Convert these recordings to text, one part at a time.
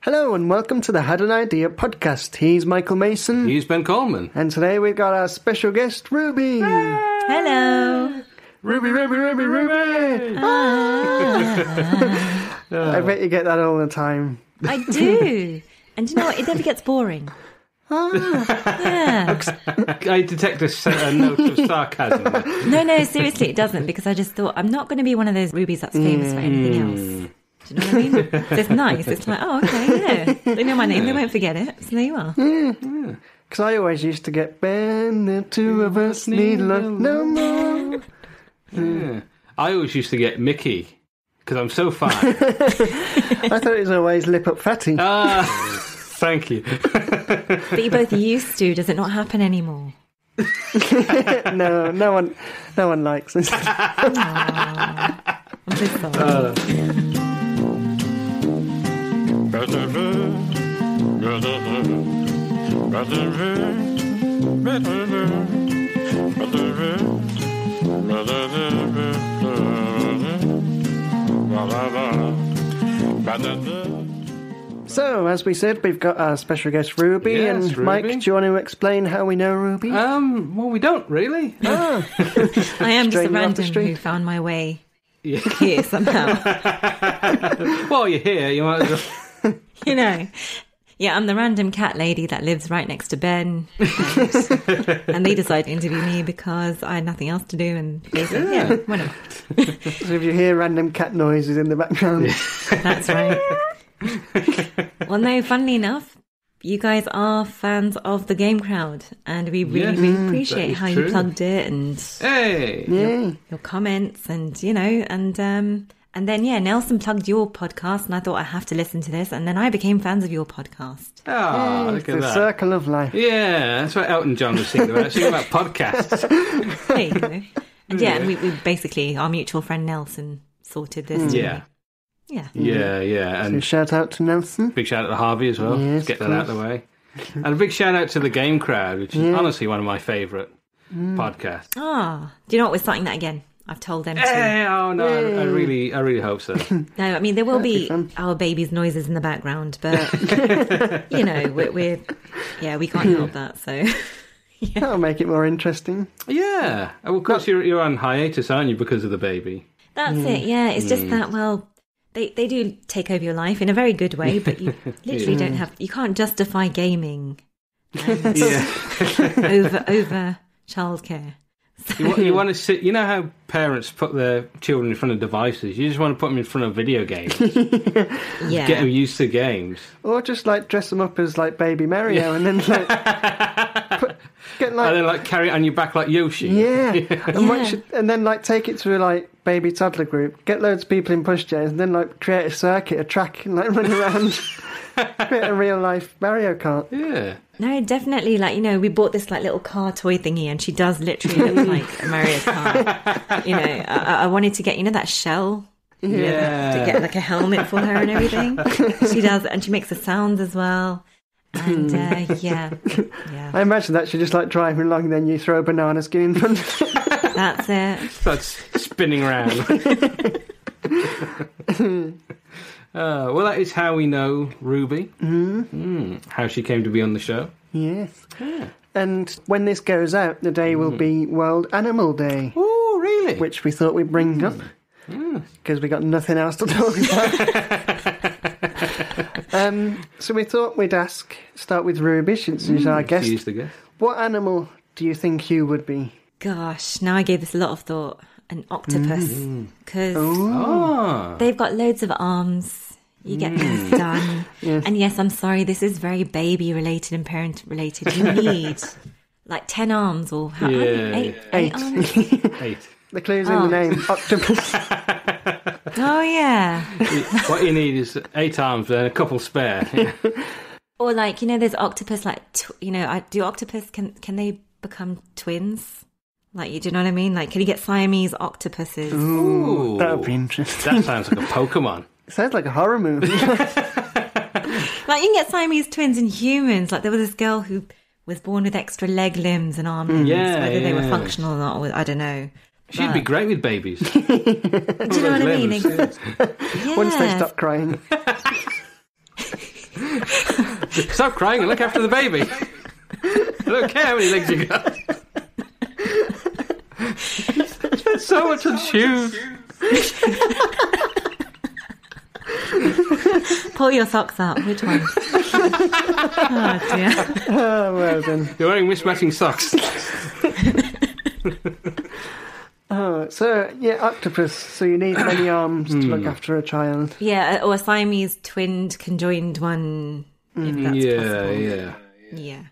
Hello and welcome to the Had an Idea podcast. He's Michael Mason. He's Ben Coleman. And today we've got our special guest, Ruby. Hello. Ruby. I bet you get that all the time. I do. And you know what? It never gets boring. Yeah. I detect a note of sarcasm. No, seriously, it doesn't, because I just thought, I'm not going to be one of those rubies that's famous for anything else. Do you know what I mean? So it's nice. It's like, oh, okay, yeah. They know my name. They won't forget it. So there you are. Yeah. Because I always used to get, Ben, the two of us need love no more. Yeah. I always used to get Mickey, because I'm so fine. I thought it was always Lip Up Fatty. Thank you. But you both used to. Does it not happen anymore? No one likes this. I'm so sorry. So, as we said, we've got our special guest Ruby. Yes, and Ruby. Mike, do you want to explain how we know Ruby? Well, we don't really. I am just a Stranger off the random street. who found my way Yeah. here somehow. While you're here, you might as well. You know. Yeah, I'm the random cat lady that lives right next to Ben. And they decided to interview me because I had nothing else to do. And they said, yeah, why not? So if you hear random cat noises in the background, That's right. Well, no, funnily enough, you guys are fans of the Game Crowd. And we really, really appreciate is how true. you plugged it and Hey! yeah. your comments and, you know, and then, yeah, Nelson plugged your podcast and I thought I have to listen to this. And then I became fans of your podcast. Oh, It's look at the that. circle of life. Yeah, that's what Elton John was singing about. Singing about podcasts. There you go. And yeah, and we basically, our mutual friend Nelson sorted this. Yeah. Yeah. Yeah. So And shout out to Nelson. big shout out to Harvey as well. Yes, Let's get of that out of the way. And a big shout out to the Game Crowd, which is honestly one of my favourite podcasts. Ah, do you know what? We're starting that again. I've told them to. Hey, oh no, I really hope so. No, I mean, there will be be fun. our baby's noises in the background, but, you know, we can't help that, so. That'll make it more interesting. Yeah. Well, of course, you're on hiatus, aren't you, because of the baby? That's it, yeah. It's just that, well, they do take over your life in a very good way, but you literally don't have, you can't justify gaming Yeah. over childcare. You want to sit. You know how parents put their children in front of devices. You just want to put them in front of video games. Yeah. Get them used to games. Or just like dress them up as like Baby Mario and then like get like And then carry it on your back like Yoshi. yeah, and, Yeah. and then like take it to a like baby toddler group, get loads of people in pushchairs, and then like create a circuit, a track, and like run around, create a real life Mario Kart. Yeah. No, definitely, like, you know, we bought this like little car toy thingy and she does literally look like a Mario Kart. You know, I wanted to get, you know, that shell Yeah. to get like a helmet for her and everything. She does, and she makes the sounds as well. And yeah. I imagine that you're just like driving along, and then you throw a banana skin in front of it. That's it. Starts spinning around. Well, that is how we know Ruby. How she came to be on the show. Yes. And when this goes out, the day will be World Animal Day, Oh, really? which we thought we'd bring up because we got nothing else to talk about. So we thought we'd start with Ruby, since she's our guest. She's the guest. What animal do you think you would be? Gosh, now I gave this a lot of thought. An octopus. Because Oh. they've got loads of arms. You get things done. Yes. And yes, I'm sorry, this is very baby related and parent related. You need like 10 arms or how Yeah. eight arms. 8. The clue's in the name, octopus. Oh yeah. What you need is 8 arms and a couple spare. Or like, you know, there's octopus like you know, do octopus can they become twins? Like, do you know what I mean? Like, can you get Siamese octopuses? Ooh. That would be interesting. That sounds like a Pokemon. Sounds like a horror movie. Like, you can get Siamese twins in humans. Like, there was this girl who was born with extra leg limbs and arm limbs. Yeah, whether they were yeah. functional or not, I don't know. She'd be great with babies. Do you know what I mean? Once they Yes. stop crying. Stop crying and look after the baby. I don't care how many legs you got. Spend so much on shoes. Pull your socks up. Which one? Oh dear. Oh, well then. You're wearing mismatching socks. Oh, so, yeah, octopus. So you need many arms to look after a child. Yeah, or a Siamese twinned conjoined one. If that's possible. Yeah.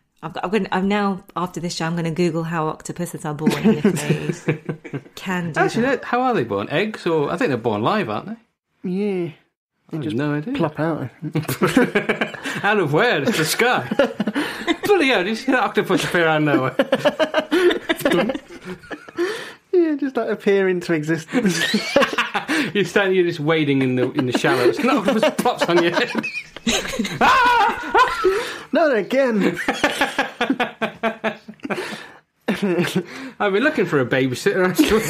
I'm now, after this show, I'm going to Google how octopuses are born and if they can do Actually, that. how are they born? Eggs? Or I think they're born live, aren't they? Yeah. I have no idea. Plop out. Out of where? It's the sky. Bloody hell, did you see that octopus appear out of nowhere? Yeah, just like appear into existence. You're just wading in the shallows. And the octopus plops on your head. Not again. I've been looking for a babysitter, actually.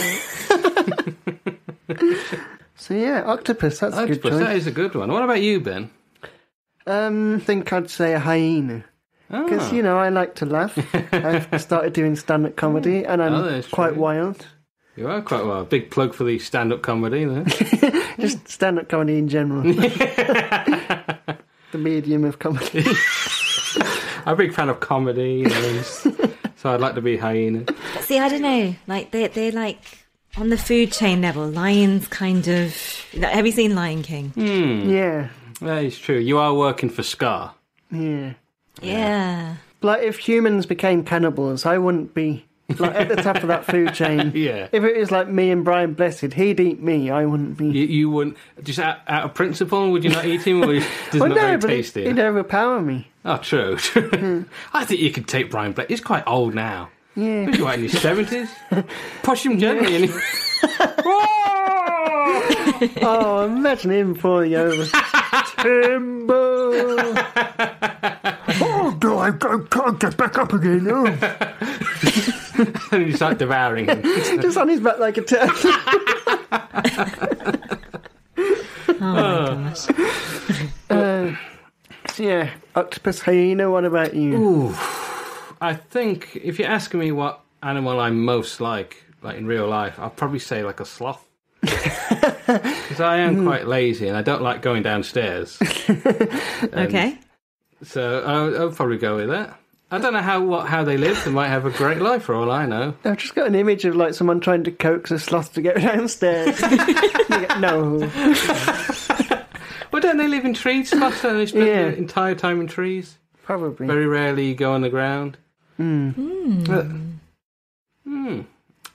So yeah, octopus, that's a good Octopus, choice. that is a good one. What about you, Ben? Think I'd say a hyena. Because, Ah. I like to laugh. I've started doing stand-up comedy, and I'm that's quite true. wild. You are quite well. Big plug for the stand-up comedy there. Just stand-up comedy in general. The medium of comedy. I'm a big fan of comedy, so I'd like to be hyena. See, I don't know. Like, they're like on the food chain level. Lions kind of... Have you seen Lion King? Yeah. That is true. You are working for Scar. Yeah. Yeah. Like, if humans became cannibals, I wouldn't be like at the top of that food chain. Yeah. If it was like me and Brian Blessed, he'd eat me, I wouldn't be. You wouldn't... Just out of principle, would you not eat him? Or does it Well, not no, very but tasty? he'd overpower me. Oh, true. I think you could take Brian Blake. He's quite old now. Yeah. He's like in his 70s. Push him gently and he... Oh, imagine him falling over. Timber! Oh, no, I can't get back up again. Oh. And he's like devouring him. Just on his back like a turtle. Oh my gosh. So yeah, octopus, hyena, what about you? Ooh. I think if you're asking me what animal I most like in real life, I'll probably say like a sloth. Because I am quite lazy and I don't like going downstairs. Okay. So I'll probably go with that. I don't know how they live. They might have a great life for all I know. I've just got an image of like someone trying to coax a sloth to get downstairs. No. Well, don't they live in trees? Sloths, don't they spend Yeah. their entire time in trees? Probably. Very rarely go on the ground.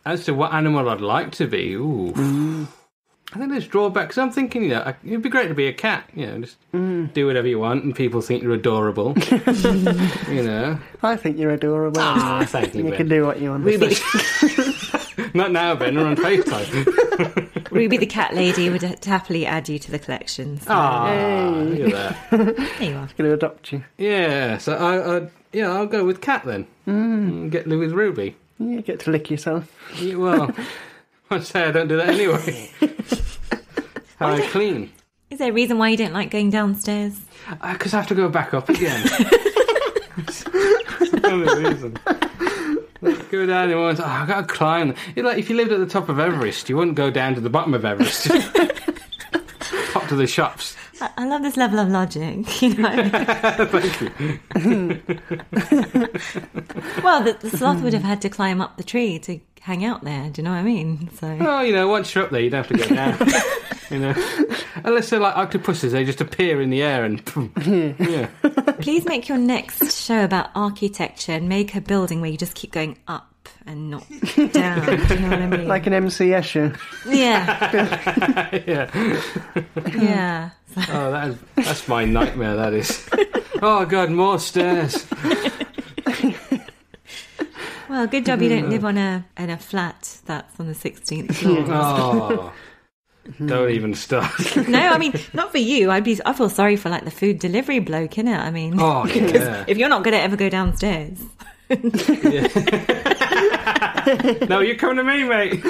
As to what animal I'd like to be, I think there's drawbacks. I'm thinking, it'd be great to be a cat. Just do whatever you want, and people think you're adorable. I think you're adorable. Ah, thank you, You Ben. can do what you want. Ruby, Not now, Ben. We're on FaceTime. Ruby the cat lady would happily add you to the collection. So Look at that. there you are. Going to adopt you. Yeah, so I'll go with cat then. Get live with Ruby. You get to lick yourself. Yeah, well, I'd say I don't do that anyway. How I clean. Is there a reason why you don't like going downstairs? Because I have to go back up again. That's the only reason. Go down and once, I've got to climb. It's like if you lived at the top of Everest, you wouldn't go down to the bottom of Everest. Pop to the shops. I love this level of logic, Thank you. Well, the sloth would have had to climb up the tree to hang out there. Do you know what I mean? So. Well, once you're up there, you don't have to go down. Unless they're like octopuses, they just appear in the air and boom. Yeah. Please make your next show about architecture and make a building where you just keep going up and not down. Do you know what I mean? Like an MC Escher. Yeah. Yeah. Yeah. Oh, that's my nightmare, that is. Oh, God, more stairs. Well, good job you don't live in a flat that's on the 16th floor. Oh, don't even start. No, I mean, not for you. I feel sorry for like the food delivery bloke, innit? I mean, Oh, yeah. if you're not going to ever go downstairs. No, you're coming to me, mate.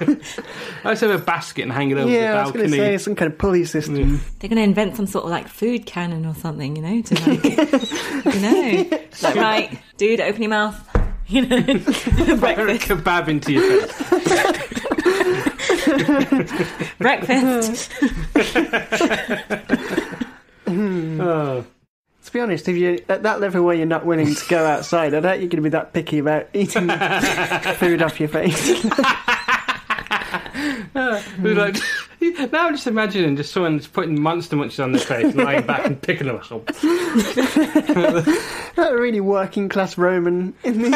I just have a basket and hang it over the Yeah, I was going balcony. to say some kind of pulley system. They're going to invent some sort of like food cannon or something, you know, to like, you know, like, right, dude, open your mouth, you know, Fire a kebab into your face. breakfast. Oh. To be honest, if you're at that level where you're not willing to go outside, I doubt you're going to be that picky about eating food off your face. Like, now I'm just imagining just someone just putting Monster Munches on their face and lying back and picking them up. That really working class Roman in the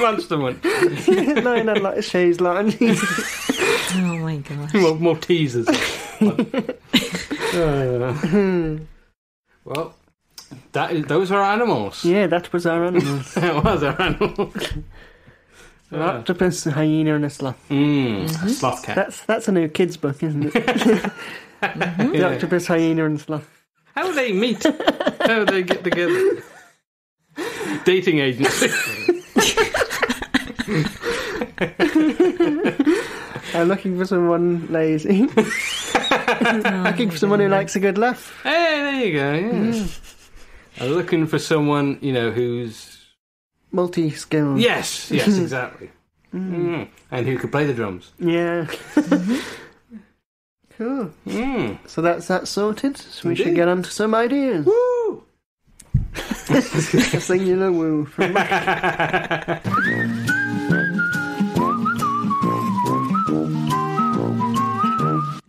Monster Munch. lying on like a chaise lounge. Oh my gosh. More teasers. Well, those are animals. Yeah, that was our animals. That was our animal. An octopus, a hyena, and a sloth. A sloth cat. That's a new kids' book, isn't it? The octopus, hyena, and sloth. How do they meet? How do they get together? Dating agency. I'm looking for someone lazy. Looking for someone who likes a good laugh. Hey, there you go. Yes. I'm looking for someone, who's multi-skilled. Yes, exactly. And who could play the drums. Yeah. Cool. So that's that sorted. So we Indeed. should get on to some ideas. Woo! A singular woo from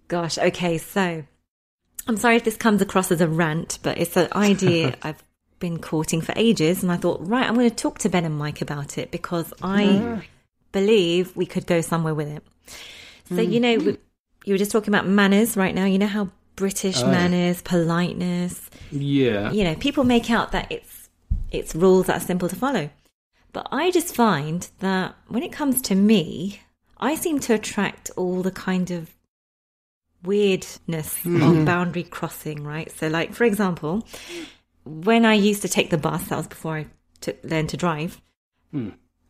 Gosh, okay, so I'm sorry if this comes across as a rant, but it's an idea I've been courting for ages, and I thought, right, I'm going to talk to Ben and Mike about it because I believe we could go somewhere with it. So, you were just talking about manners right now. You know how British manners, politeness. Yeah. People make out that it's rules that are simple to follow. But I just find that when it comes to me, I seem to attract all the kind of weirdness of boundary crossing, right? So, like, for example, when I used to take the bus, that was before I learned to drive,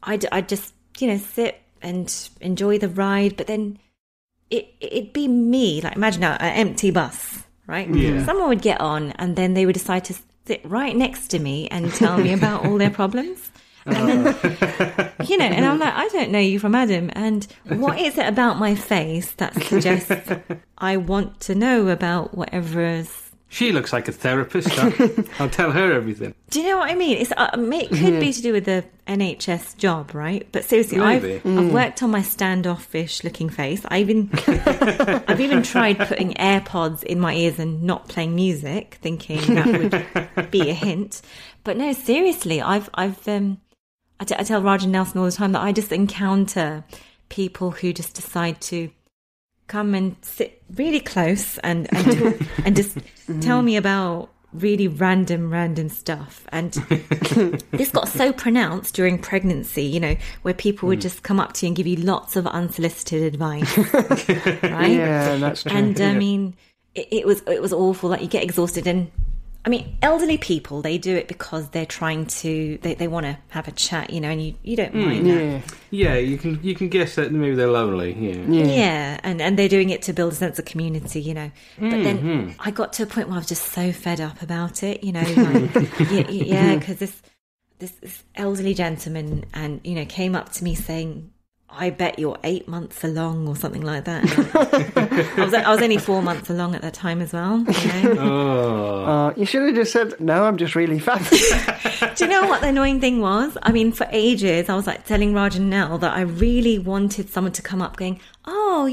I'd just, sit and enjoy the ride, but then it'd be me, like, imagine an empty bus, right? Yeah. Someone would get on and then they would decide to sit right next to me and tell me about all their problems. And then, and I'm like, I don't know you from Adam. And what is it about my face that suggests I want to know about whatever's... She looks like a therapist. I'll tell her everything. Do you know what I mean? It could be to do with the NHS job, right? But seriously, Maybe. I've worked on my standoffish looking face. I've even tried putting AirPods in my ears and not playing music, thinking that would be a hint. But no, seriously, I tell Raj and Nelson all the time that I just encounter people who just decide to come and sit really close and talk, and just tell me about really random stuff. And this got so pronounced during pregnancy, where people would just come up to you and give you lots of unsolicited advice, right? Yeah, that's true. And I mean, it was awful. Like, you get exhausted, and I mean, elderly people, they do it because they're trying to, they want to have a chat, and you don't mind that. Yeah, you can guess that maybe they're lonely. Yeah, and they're doing it to build a sense of community, But then I got to a point where I was just so fed up about it, because this elderly gentleman came up to me saying, I bet you're 8 months along or something like that. I was only 4 months along at that time as well. You should have just said, no, I'm just really fat. Do you know what the annoying thing was? I mean, for ages, I was like telling Raj and Nell that I really wanted someone to come up going, oh,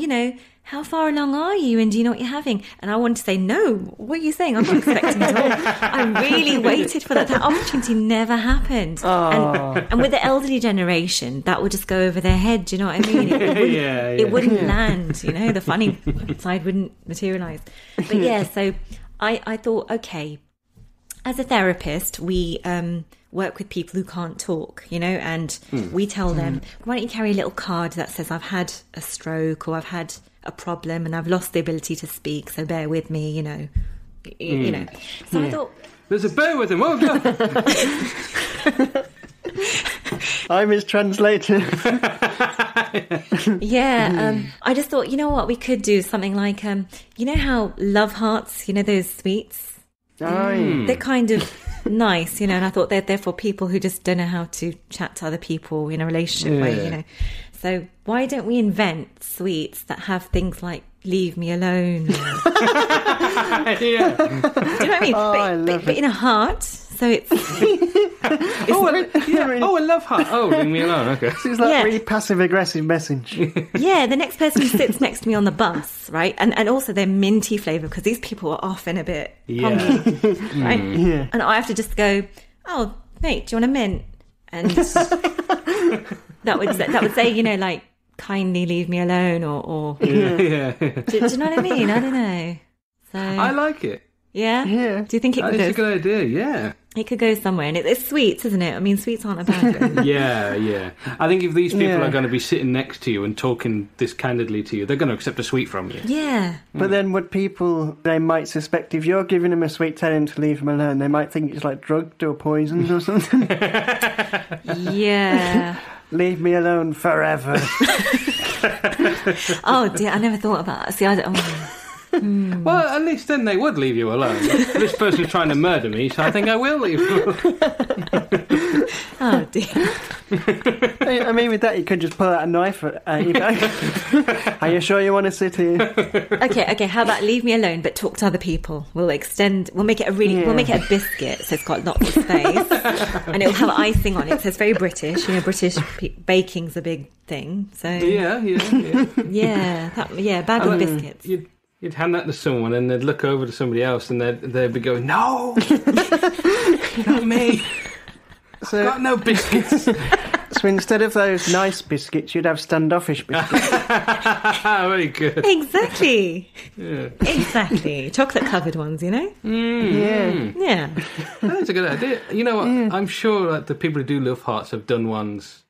how far along are you and do you know what you're having? And I wanted to say, no, what are you saying? I'm not expecting at all. I really waited for that. That opportunity never happened. And with the elderly generation, that would just go over their head. Do you know what I mean? It wouldn't land, the funny side wouldn't materialise. But yeah, so I thought, okay, as a therapist, we work with people who can't talk, and we tell them, why don't you carry a little card that says, I've had a stroke or I've had a problem and I've lost the ability to speak, so bear with me, So I thought, there's a bear with him. Oh, God. I'm his translator. Yeah, I just thought, you know what, we could do something like, you know how Love Hearts, you know those sweets? They're kind of nice, you know, and I thought they're for people who just don't know how to chat to other people in a relationship way, you know. So why don't we invent sweets that have things like leave me alone? Yeah. Do you know what I mean? But in a heart, so it's... I love heart. Oh, leave me alone. Okay. It's like really passive-aggressive message. Yeah, the next person who sits next to me on the bus, right? And also they're minty flavour, because these people are often a bit pongy, right? Yeah. And I have to just go, oh, mate, do you want a mint? And that would say, you know, like, kindly leave me alone, or Yeah. do you know what I mean? I don't know. So I like it. Yeah? Yeah. Do you think it could It's a go? good idea, yeah. It could go somewhere, and it's sweets, isn't it? I mean, sweets aren't a bad thing. Yeah. I think if these people are going to be sitting next to you and talking this candidly to you, they're going to accept a sweet from you. Yeah. But then would people, they might suspect if you're giving them a sweet telling them to leave them alone, they might think it's like drugged or poisoned or something. Yeah. Leave me alone forever. Oh dear, I never thought about that. See, I don't... Well, at least then they would leave you alone. This person's trying to murder me, so I think I will leave you alone. Oh dear. I mean, with that, you could just pull out a knife at you. Are you sure you want to sit here? Okay, how about leave me alone, but talk to other people? We'll make it we'll make it a biscuit, so it's got lots of space, and it'll have icing on it, so it's very British. You know, British baking's a big thing, so... Yeah. Bag of biscuits. You'd hand that to someone and they'd look over to somebody else and they'd be going, no, not me. So, Got no biscuits. so instead of those nice biscuits, you'd have standoffish biscuits. Very good. Exactly. Yeah. Exactly. Chocolate covered ones, you know? Yeah. That's a good idea. You know what? I'm sure that the people who do Love Hearts have done ones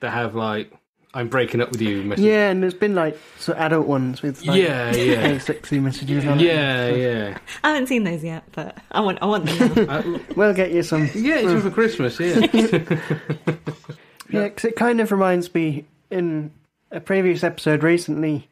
that have like, I'm breaking up with you messages. Yeah, and there's been like sort of adult ones with like sexy messages on it. Yeah. I haven't seen those yet, but I want them now. We'll get you some. Yeah, it's for Christmas, yeah. Yeah, because it kind of reminds me, in a previous episode recently,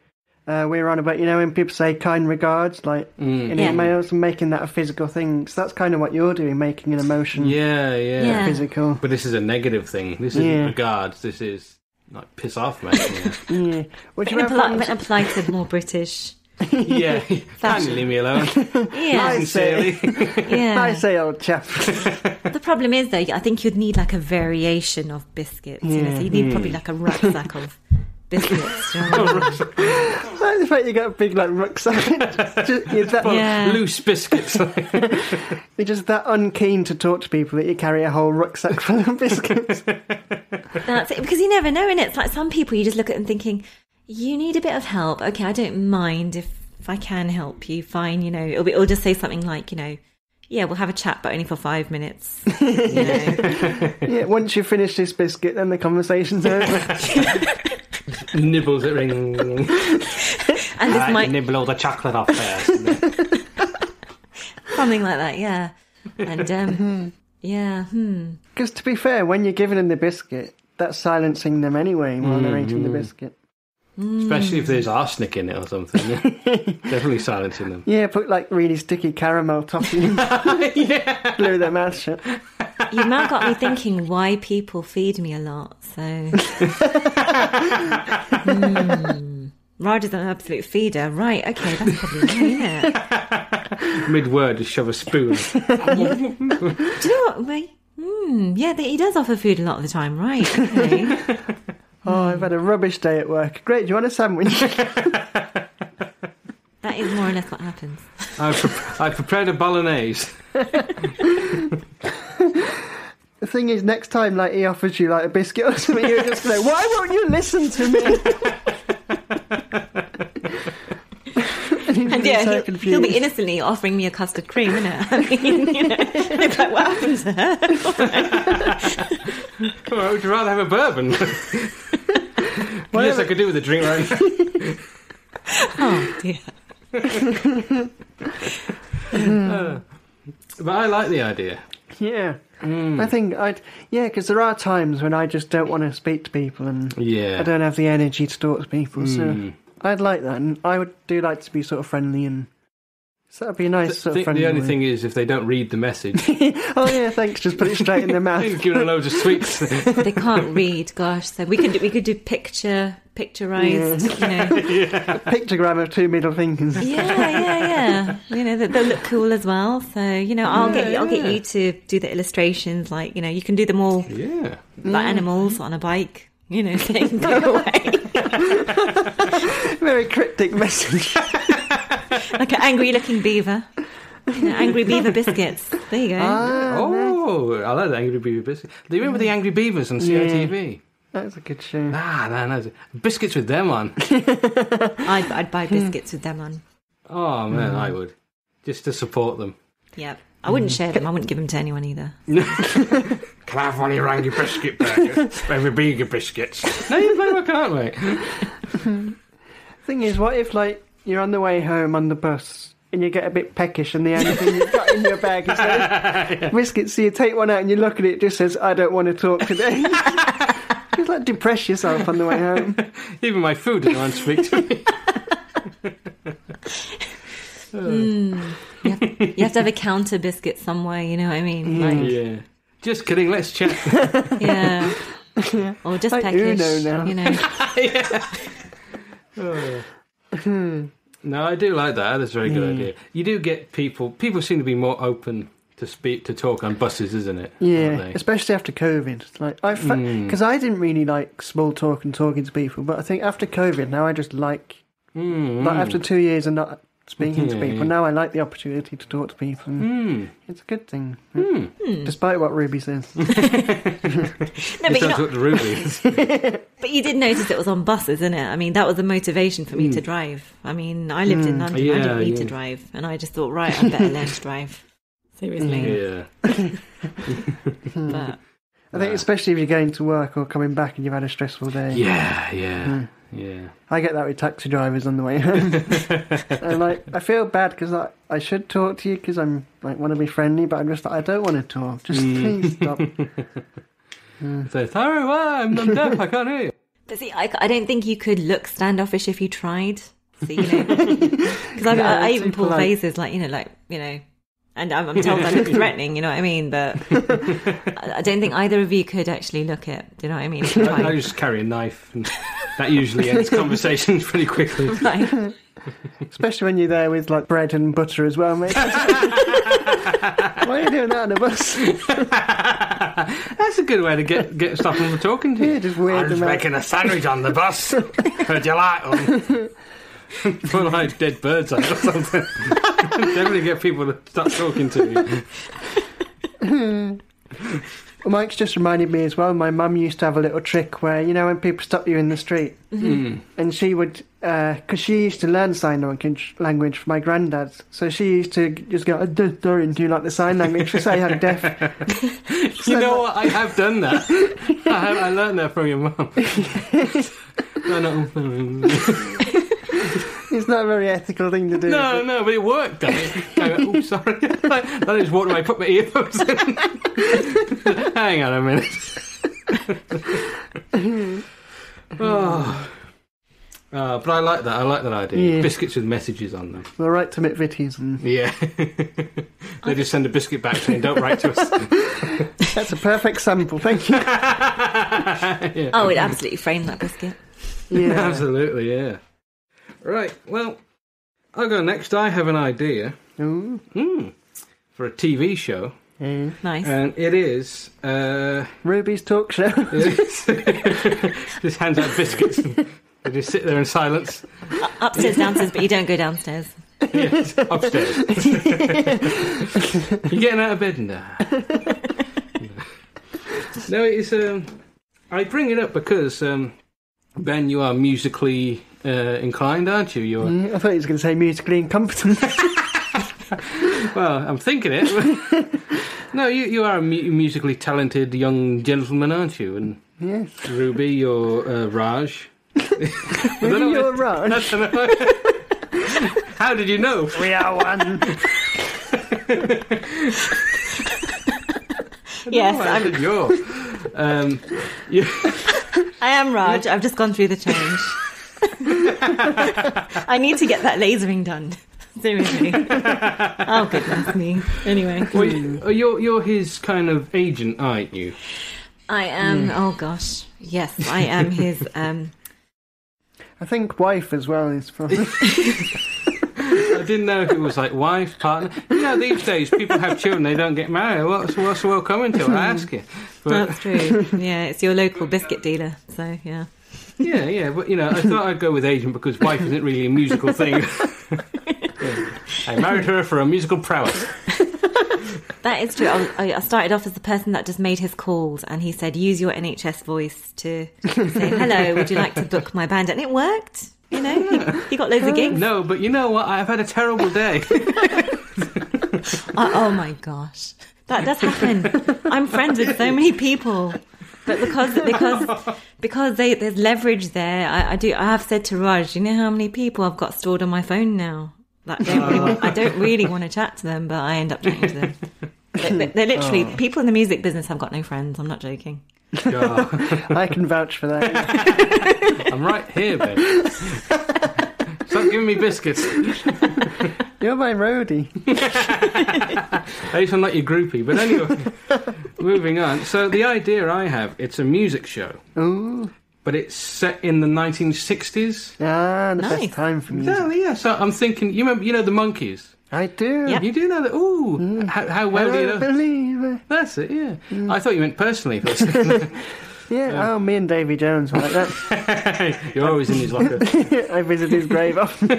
we were on about, you know, when people say kind regards, like in emails, and making that a physical thing. So that's kind of what you're doing, making an emotion Yeah. physical. But this is a negative thing. This isn't regards. This is like piss off, mate. Yeah. Would you Apply to more British. Yeah. Can you leave me alone? Yeah. Sincerely. Yeah. I say, old chap. The problem is, though, I think you'd need like a variation of biscuits. You know, so you need probably like a rucksack of biscuits. You know what I mean? Like the fact you got a big like rucksack. Loose biscuits. You're just that unkeen to talk to people that you carry a whole rucksack full of biscuits. That's it, because you never know, innit? It's like some people you just look at them thinking, you need a bit of help. Okay, I don't mind if I can help you. Fine, you know. It'll just say something like, you know, yeah, we'll have a chat, but only for 5 minutes. You know? Yeah, once you finish this biscuit, then the conversation's over. Nibbles at ring. And this might nibble all the chocolate off first. something like that, yeah. And Because to be fair, when you're giving them the biscuit, that's silencing them anyway while they're eating the biscuit. Especially if there's arsenic in it or something. Definitely silencing them. Yeah, put like really sticky caramel toffee in. Glue their mouth shut. you've now got me thinking why people feed me a lot. So Ryder's an absolute feeder. Right, okay, that's probably right, isn't it? Mid-word, just shove a spoon. Do you know what? Wait. Yeah, he does offer food a lot of the time, right? Okay. Oh, I've had a rubbish day at work. Great, do you want a sandwich? That is more or less what happens. I've prepared a bolognese. The thing is, next time, like, he offers you like a biscuit or something, you're just like, why won't you listen to me? And yeah, he'll be innocently offering me a custard cream, innit? I mean, you know, it's like, what happened to her? Well, would you rather have a bourbon? Yes, I could do with a drink right now. Oh dear. But I like the idea. Yeah. I think because there are times when I just don't want to speak to people and I don't have the energy to talk to people, so I'd like that, and I would do like to be sort of friendly, and so that'd be a nice sort of friendly. The only thing is, if they don't read the message... oh yeah, thanks, just put it straight in their mouth. Give them loads of sweets. They can't read, gosh, so we could do picturized, A pictogram of 2 middle fingers. Yeah. They'll look cool as well. So I'll get you to do the illustrations. Like you can do them all. Yeah. Like animals on a bike. Saying go away. Very cryptic message. Like an angry-looking beaver. Angry Beaver biscuits. There you go. I like the Angry Beaver biscuits. Do you remember the Angry Beavers on CITV? Yeah. That was a good show. No. Biscuits with them on. I'd buy biscuits with them on. Oh, man, I would. Just to support them. Yeah. I wouldn't share them. I wouldn't give them to anyone either. Can I have one of your Angry Biscuit burgers? Angry Beaver biscuits. No, you very well can't, mate. Thing is, what if, you're on the way home on the bus and you get a bit peckish and the only thing you've got in your bag is biscuits, so you take one out and you look at it, it just says, I don't want to talk today. Just depress yourself on the way home. Even my food doesn't want to speak to me. You have to have a counter biscuit somewhere, you know what I mean? Yeah. Just kidding, let's chat. Yeah. Or just peckish, No, I do like that. That's a very good idea. You do get people seem to be more open to talk on buses, isn't it? Yeah, especially after COVID. Because I didn't really like small talk and talking to people, but I think after COVID, now I just like after 2 years of not speaking to people, now I like the opportunity to talk to people. It's a good thing, despite what Ruby says. No, but talk to Ruby. But you did notice it was on buses, isn't it? I mean, that was the motivation for me to drive. I mean, I lived in London, I didn't need to drive, and I just thought, right, I better learn to drive. Seriously. Yeah. But I think especially if you're going to work or coming back and you've had a stressful day. Yeah. I get that with taxi drivers on the way home. And I feel bad because I should talk to you because I'm want to be friendly, but I'm just I don't want to talk. Just please stop. So sorry, I'm deaf. I can't hear you. But see, I don't think you could look standoffish if you tried. So, because I even pull faces and I'm told I look threatening, you know what I mean? But I don't think either of you could actually look it. Do you know what I mean? I just carry a knife, and that usually ends conversations pretty quickly. Right. Especially when you're there with bread and butter as well, mate. Why are you doing that on a bus? That's a good way to get stop them from talking to you. Yeah, just weird. I was making a sandwich on the bus. Heard you like them? Put dead birds on it or something. Definitely get people to start talking to you. Well, Mike's just reminded me as well, my mum used to have a little trick where, when people stop you in the street, and she would, because she used to learn sign language for my granddad, so she used to just go, sorry, and do the sign language to say I'm deaf. You know what, I have done that. I learned that from your mum. It's not a very ethical thing to do. No, but it worked. Oh, sorry. I just walked away, put my earphones in. Hang on a minute. But I like that. I like that idea. Yeah. Biscuits with messages on them. We'll write to McVitie's. Yeah. They just send a biscuit back saying, don't write to us. That's a perfect sample. Thank you. Yeah. Oh, it absolutely framed that biscuit. Yeah. Absolutely, yeah. Right, well, I'll go next. I have an idea for a TV show. Nice. And it is... Ruby's talk show. Just hands out biscuits and they just sit there in silence. Upstairs, downstairs, but you don't go downstairs. Yes, upstairs. You're getting out of bed now. No, it's... I bring it up because, Ben, you are musically... inclined, aren't you? I thought he was going to say musically incompetent. Well, I'm thinking it. No, you are a musically talented young gentleman, aren't you? And yes. Ruby, you're Raj. Ruby, you're Raj. How did you know? We are one. Yes, I said you're. I am Raj. I've just gone through the change. I need to get that lasering done. Seriously. Oh, goodness me. Anyway. Well, you're his kind of agent, aren't you? I am. Oh, gosh. Yes, I am his... I think wife as well is probably... I didn't know if it was like wife, partner. You know, these days people have children, they don't get married. What's the world coming to? I ask you. But, that's true. Yeah, it's your local biscuit dealer. So, yeah. Yeah, but, you know, I thought I'd go with agent because wife isn't really a musical thing. I married her for a musical prowess. That is true. I started off as the person that just made his calls, and he said, use your NHS voice to say, hello, would you like to book my band? And it worked. You know, he got loads of gigs. No, but you know what? I've had a terrible day. Oh my gosh. That does happen. I'm friends with so many people. But because there's leverage there, I have said to Raj, you know how many people I've got stored on my phone now? That I don't really want to chat to them, but I end up chatting to them. They're literally people in the music business have got no friends. I'm not joking. I can vouch for that. I'm right here, babe. Stop giving me biscuits. You're my roadie. At least I'm not your groupie. But anyway, moving on. So the idea I have, it's a music show. Ooh. But it's set in the 1960s. Ah, the Nice. best time for music. Yeah. So I'm thinking, you know the Monkees? I do. Yeah. You do know that? Ooh, how well do you know? Believe it. That's it, yeah. I thought you meant personally. Yeah, me and Davy Jones were like that. You're always in his locker. I visit his grave often. All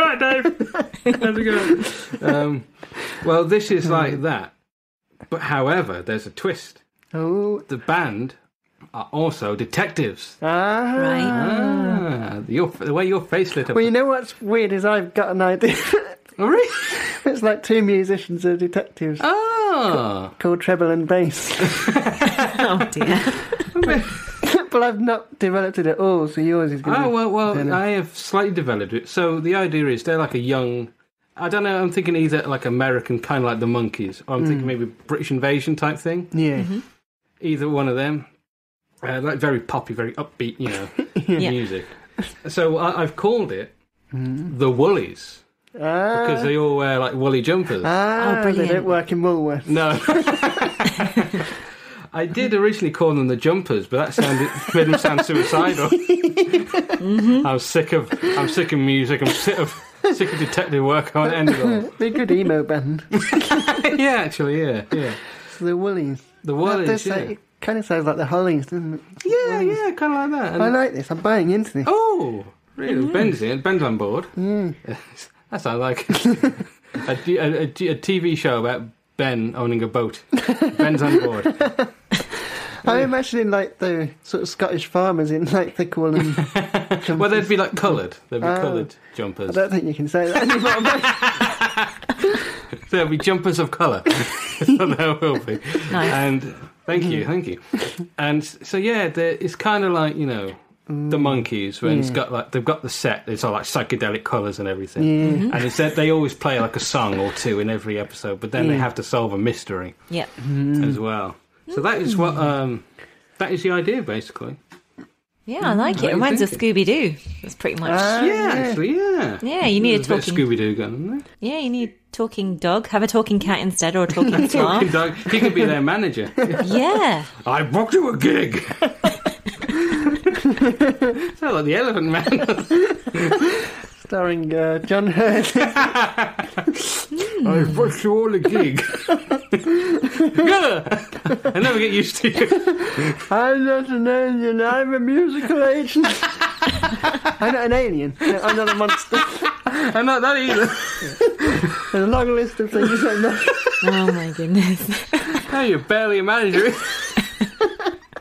right, Dave. How's it going? Well, this is like that. But however, there's a twist. Oh. The band are also detectives. Ah. Right. The way your face lit up. Well, you know what's weird is I've got an idea. Oh, really? It's like two musicians are detectives. Oh. Called treble and bass. Oh dear. But I've not developed it at all, so yours is going to Well, I have slightly developed it. So the idea is they're like a young... I don't know, I'm thinking either like American, kind of like the Monkees, or I'm thinking maybe British Invasion type thing. Yeah. Mm-hmm. Either one of them. Like very poppy, very upbeat, music. So I've called it The Woolies. Because they all wear like woolly jumpers. Oh, brilliant. They don't work in Woolworths. No. I did originally call them the Jumpers, but that made them sound suicidal. I'm sick of music. I'm sick of detective work. I want to end it all. They're a good emo band. Yeah, actually, yeah. So the Woolies. The Woolies, It kind of sounds like the Hollies, doesn't it? Yeah, kind of like that. And I like this. I'm buying into this. oh, really? Ben's on board. That sounds like a TV show about Ben owning a boat. Ben's on board. I'm imagining like the sort of Scottish farmers in like thick woolen jumpers. Well, they'd be like coloured. They'd be coloured jumpers. I don't think you can say that anymore. There'll be jumpers of colour. So there will be. Nice. And thank you. And so it's kind of like the Monkees when it's got like they've got the set. It's all like psychedelic colours and everything. Yeah. And it's that they always play like a song or two in every episode, but then they have to solve a mystery Yep. as well. So that is what that is the idea basically. Yeah, I like it. It reminds me of Scooby Doo. That's pretty much. Actually. Yeah, you need a There's talking. bit of Scooby-Doo going on there. Yeah, you need a talking dog. Have a talking cat instead, or a talking Talking sloth. dog. He could be their manager. Yeah. I booked you a gig. Sound like the Elephant Man. Starring John Hurt. I booked you all a gig. I never get used to you. I'm not an alien, I'm a musical agent. I'm not an alien. I'm not a monster. I'm not that either. There's a long list of things I'm not. Oh my goodness. Oh, you're barely a manager.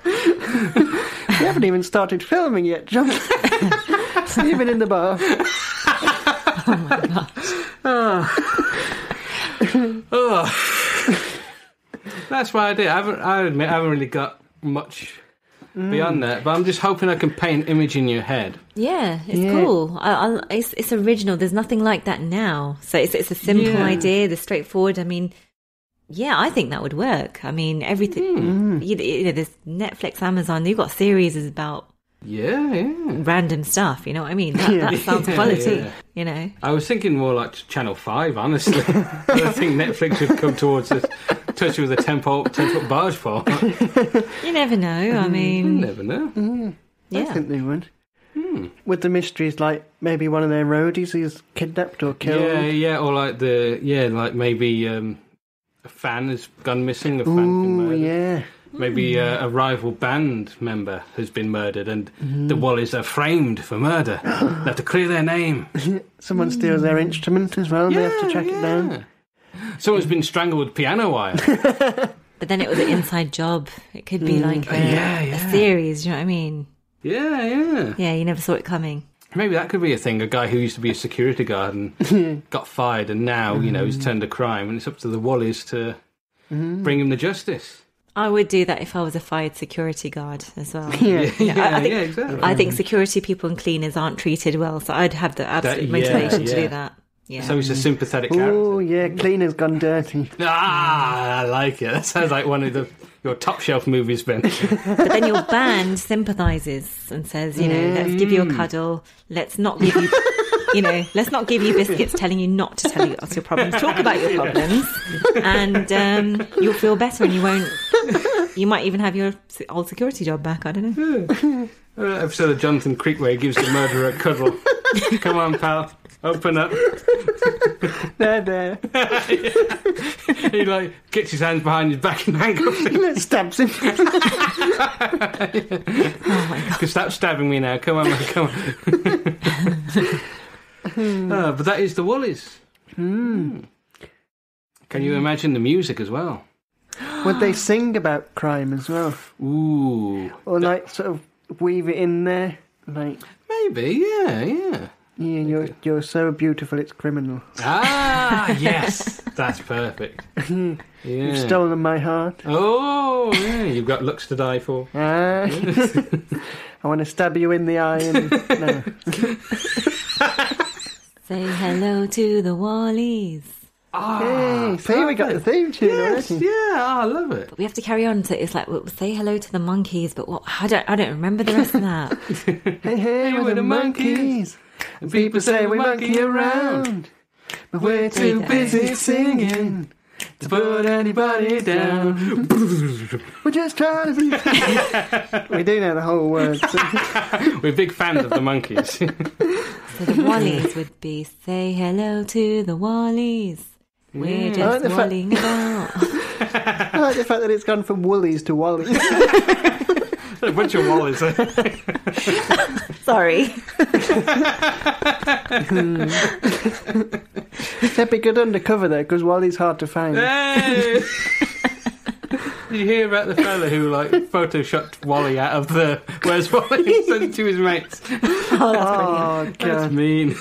We haven't even started filming yet, John. Even in the bar. Oh my gosh. Oh. That's what I did. I admit I haven't really got much beyond that, but I'm just hoping I can paint an image in your head. Yeah, it's cool. It's original. There's nothing like that now. So it's a simple idea. They're straightforward. I mean, Yeah, I think that would work. I mean, everything. You know, there's Netflix, Amazon. You've got series about random stuff. You know what I mean? That sounds quality. You know. I was thinking more like Channel 5, honestly. I think Netflix should come towards us, touch with a 10-foot barge pole. You never know. I mean, You never know. I think they would. With the mysteries, like maybe one of their roadies is kidnapped or killed. Or like like maybe a fan has gone missing. A fan been murdered. Maybe a rival band member has been murdered, and the Wallies are framed for murder. They have to clear their name. Someone steals their instrument as well. They have to track it down. Someone's been strangled with piano wire. but then it was an inside job. It could be like a series. You know what I mean? Yeah. Yeah, you never saw it coming. Maybe that could be a thing. A guy who used to be a security guard and got fired, and now he's turned a crime, and it's up to the Wallies to bring him to justice. I would do that if I was a fired security guard as well. Exactly. I think security people and cleaners aren't treated well, so I'd have the absolute motivation to do that. Yeah. So he's a sympathetic character. Oh, yeah, cleaner's gone dirty. I like it. That sounds like one of your top shelf movies, Ben. But then your band sympathises and says, let's give you a cuddle. Let's not give you, let's not give you biscuits telling you not to tell us your problems. Talk about your problems, and you'll feel better, and you might even have your old security job back. I don't know. Episode of Jonathan Creek where he gives the murderer a cuddle. Come on, pal. Open up. There. He gets his hands behind his back and handcuffs him. Stabs him. Oh my God. Stop stabbing me now. Come on, man. Come on. But that is the Wallies. Can you imagine the music as well? Would they sing about crime as well? Ooh. Or sort of weave it in there? Maybe, yeah. Yeah, you're so beautiful, it's criminal. Ah, yes, that's perfect. You've stolen my heart. Oh, yeah, you've got looks to die for. I want to stab you in the eye. No. Say hello to the Wallies. Hey, see, we got the theme tune already. Yeah, I love it. But we have to carry on. So it's like, we'll say hello to the monkeys, but I don't remember the rest of that. Hey, we're the monkeys. And people say we monkey around, but we're too busy singing to put anybody down. We're just trying to be... We do know the whole words. We're big fans of the monkeys. So the Wallies would be, say hello to the Wallies. We're just walling about. I like the fact that it's gone from Woolies to Wallies. A bunch of Wallies. Sorry. That'd be good undercover there, because Wally's hard to find. Hey! Did you hear about the fella who photoshopped Wally out of the Where's Wally and sent it to his mates? Oh, God. That's mean.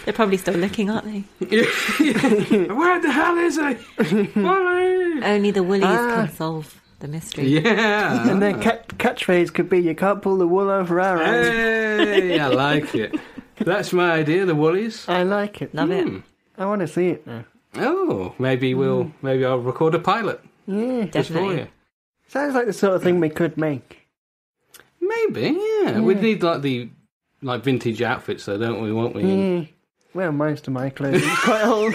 They're probably still looking, aren't they? Where the hell is he? Wally! Only the Woolies can solve the mystery. Yeah. And their catchphrase could be, you can't pull the wool over our eyes. Hey, I like it. That's my idea, the Woolies. I like it. Love it. I want to see it now. Oh, maybe I'll record a pilot. Yeah. Definitely. Sounds like the sort of thing we could make. Maybe, yeah. We'd need the vintage outfits though, don't we, won't we? Yeah. Well, most of my clothes are quite old.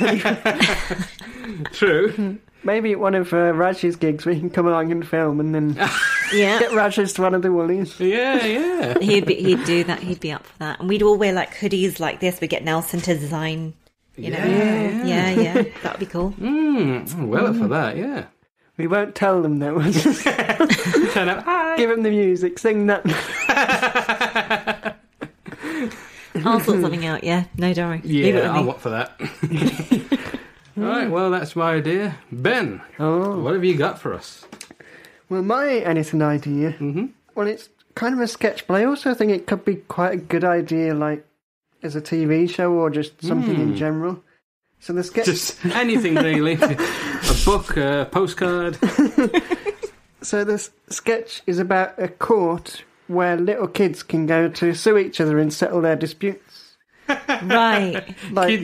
True. Maybe at one of Raj's gigs we can come along and film and then get Raj as one of the Woolies. Yeah. He'd do that. He'd be up for that. And we'd all wear hoodies like this. We'd get Nelson to design, you know. Yeah. That would be cool. Well up for that, yeah. We won't tell them though. We'll just Turn up, hi. give them the music, sing that. I'll sort something out, yeah. No, don't worry. Leave it with me. I'm up for that. Right, well, that's my idea. Ben, what have you got for us? Well, my anything idea, well, it's kind of a sketch, but I also think it could be quite a good idea, as a TV show or just something in general. So the sketch... Just anything, really. A book, a postcard. So this sketch is about a court where little kids can go to sue each other and settle their disputes. Right.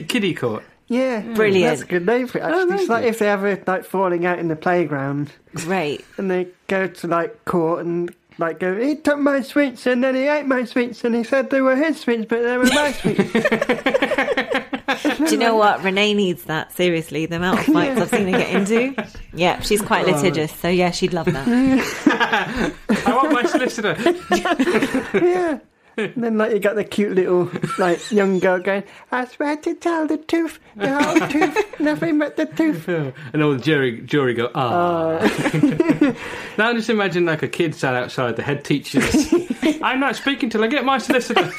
Kiddie court. Yeah, Brilliant. That's a good name for it, actually. It's like if they ever like falling out in the playground. Great. And they go to like court and like go, he took my sweets and then he ate my sweets and he said they were his sweets but they were my sweets. Do you know what? Renee needs that, seriously. The amount of fights I've seen her get into. Yeah, she's quite litigious, so yeah, she'd love that. I want my solicitor. Yeah. And then like you got the cute little like young girl going, I swear to tell the truth, the whole truth, nothing but the truth. And all the jury go, ah. Now just imagine like a kid sat outside, the head teacher's, I'm not speaking till I get my solicitor.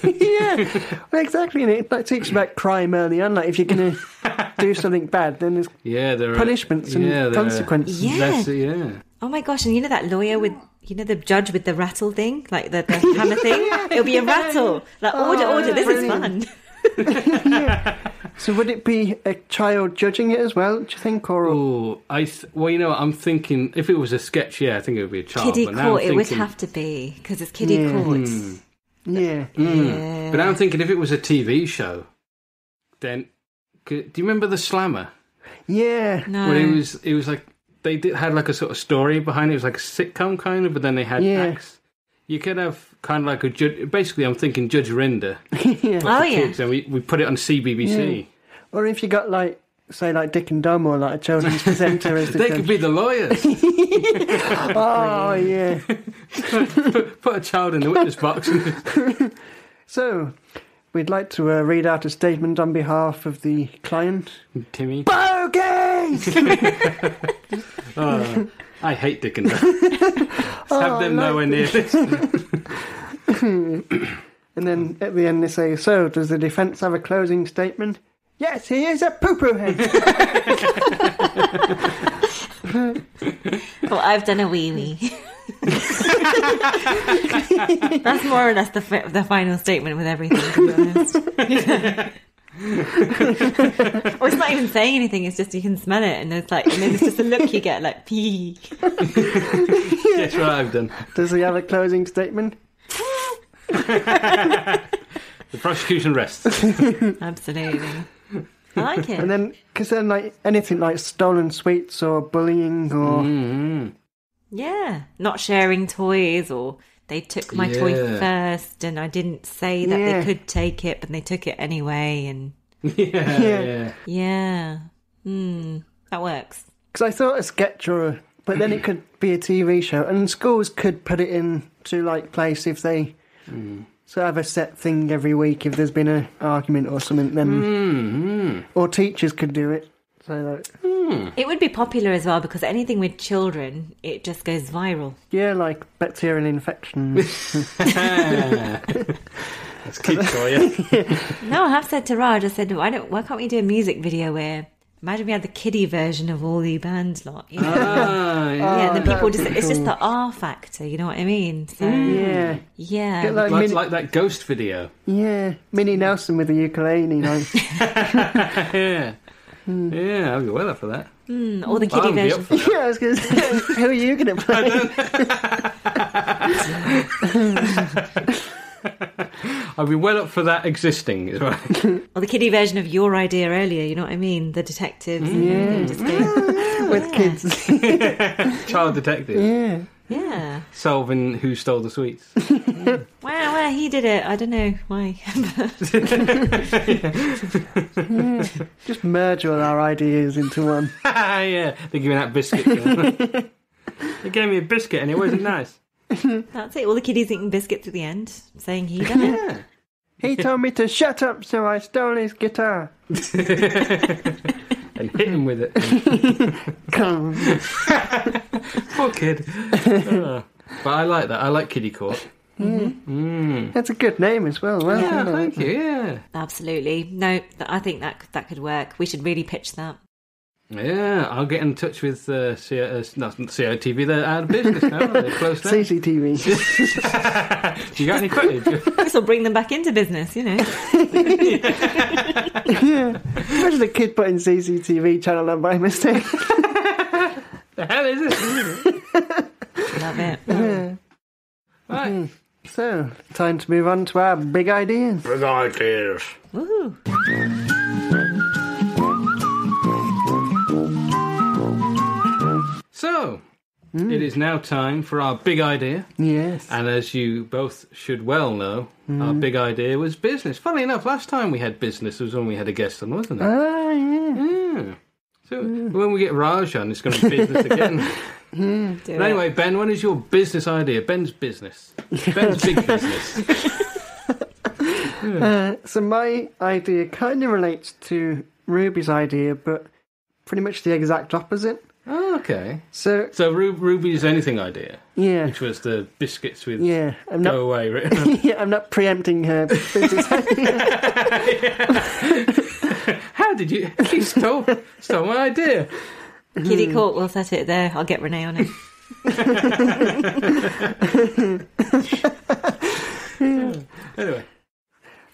Yeah, well, exactly. And it like teaches about crime early on. Like if you're going to do something bad, then there's there punishments and consequences. Yeah. Oh my gosh, and you know that lawyer with, you know, the judge with the rattle thing? Like the hammer thing? It'll be a rattle. Like, order, this brilliant. is fun. Yeah. So would it be a child judging it as well, do you think? Or well, you know, I'm thinking, if it was a sketch, I think it would be a child. Kiddie but court, it would have to be, because it's kiddie courts. Yeah. But now I'm thinking, if it was a TV show, then, do you remember The Slammer? Yeah. No. Where it was like, they had like a sort of story behind it. It was like a sitcom kind of, but then they had acts. You could have kind of like a judge. Basically, I'm thinking Judge Rinder. Kids, and we put it on CBBC. Yeah. Or if you got like, say, like Dick and Dom or like a children's presenter as the they judge. could be the lawyers. Oh yeah. Put a child in the witness box. So, we'd like to read out a statement on behalf of the client. Timmy. Bogus! I hate Dick and Dom. Have them nowhere near this. And then at the end they say, so, does the defence have a closing statement? Yes, he is a poo-poo head. Well, I've done a wee-wee. That's more or less the final statement with everything, to be honest. Or it's not even saying anything, it's just you can smell it and it's like, and then it's just a look you get like pee. Guess what I've done. Does he have a closing statement? The prosecution rests. Absolutely. I like it. And then, because then like anything like stolen sweets or bullying or... Yeah, not sharing toys, or they took my toy first and I didn't say that they could take it, but they took it anyway. And Yeah. That works. Because I thought a sketch but then it could be a TV show, and schools could put it into like place if they so have a set thing every week if there's been an argument or something. Then or teachers could do it. So it would be popular as well, because anything with children, it just goes viral. Yeah, like bacterial infections. That's kids for you. No, I have said to Raj, I said, why can't we do a music video where, imagine we had the kiddie version of all the bands lot, you know? And then people just, it's just the R factor, you know what I mean? So, yeah. Yeah. Like that Ghost video. Yeah, Minnie Nelson with the ukulele, like. Yeah, I'll be well up for that. Or the kiddie version. Yeah, I was going to say, who are you going to play? I'll be well up for that existing as well. Or the kiddie version of your idea earlier, you know what I mean? The detectives. And just go, with kids. Child detective. Yeah. Yeah. Solving who stole the sweets. Wow, he did it. I don't know why. Just merge all our ideas into one. Yeah, they're giving out biscuits. You know? They gave me a biscuit and it wasn't nice. That's it. All the kiddies eating biscuits at the end, saying he done it. Yeah. He told me to shut up, so I stole his guitar. And hit him with it. Poor kid. But I like that. I like Kiddie Court. That's a good name as well. Yeah, thank you. Yeah, absolutely. No, I think that could work. We should really pitch that. Yeah, I'll get in touch with CITV. They're out of business now. They're closed down. CCTV. Do you got any footage? This will bring them back into business, you know. Yeah. Imagine a kid putting CCTV channel on by mistake. The hell is this? Love it. Yeah. Right. So, time to move on to our big ideas. Big ideas. Woohoo. So, it is now time for our big idea. Yes. And as you both should well know, our big idea was business. Funnily enough, last time we had business was when we had a guest on, wasn't it? Oh, yeah. Yeah. So when we get Raj on, it's going to be business again. But anyway, Ben, what is your business idea? Ben's business. Ben's big business. So my idea kind of relates to Ruby's idea, but pretty much the exact opposite. Oh, okay. So Ruby's anything idea, yeah, which was the biscuits with I'm not, go away written on. yeah, I'm not preempting her business idea. How did you? She stole my idea. Kitty Court, we'll set it there. I'll get Renee on it. Anyway.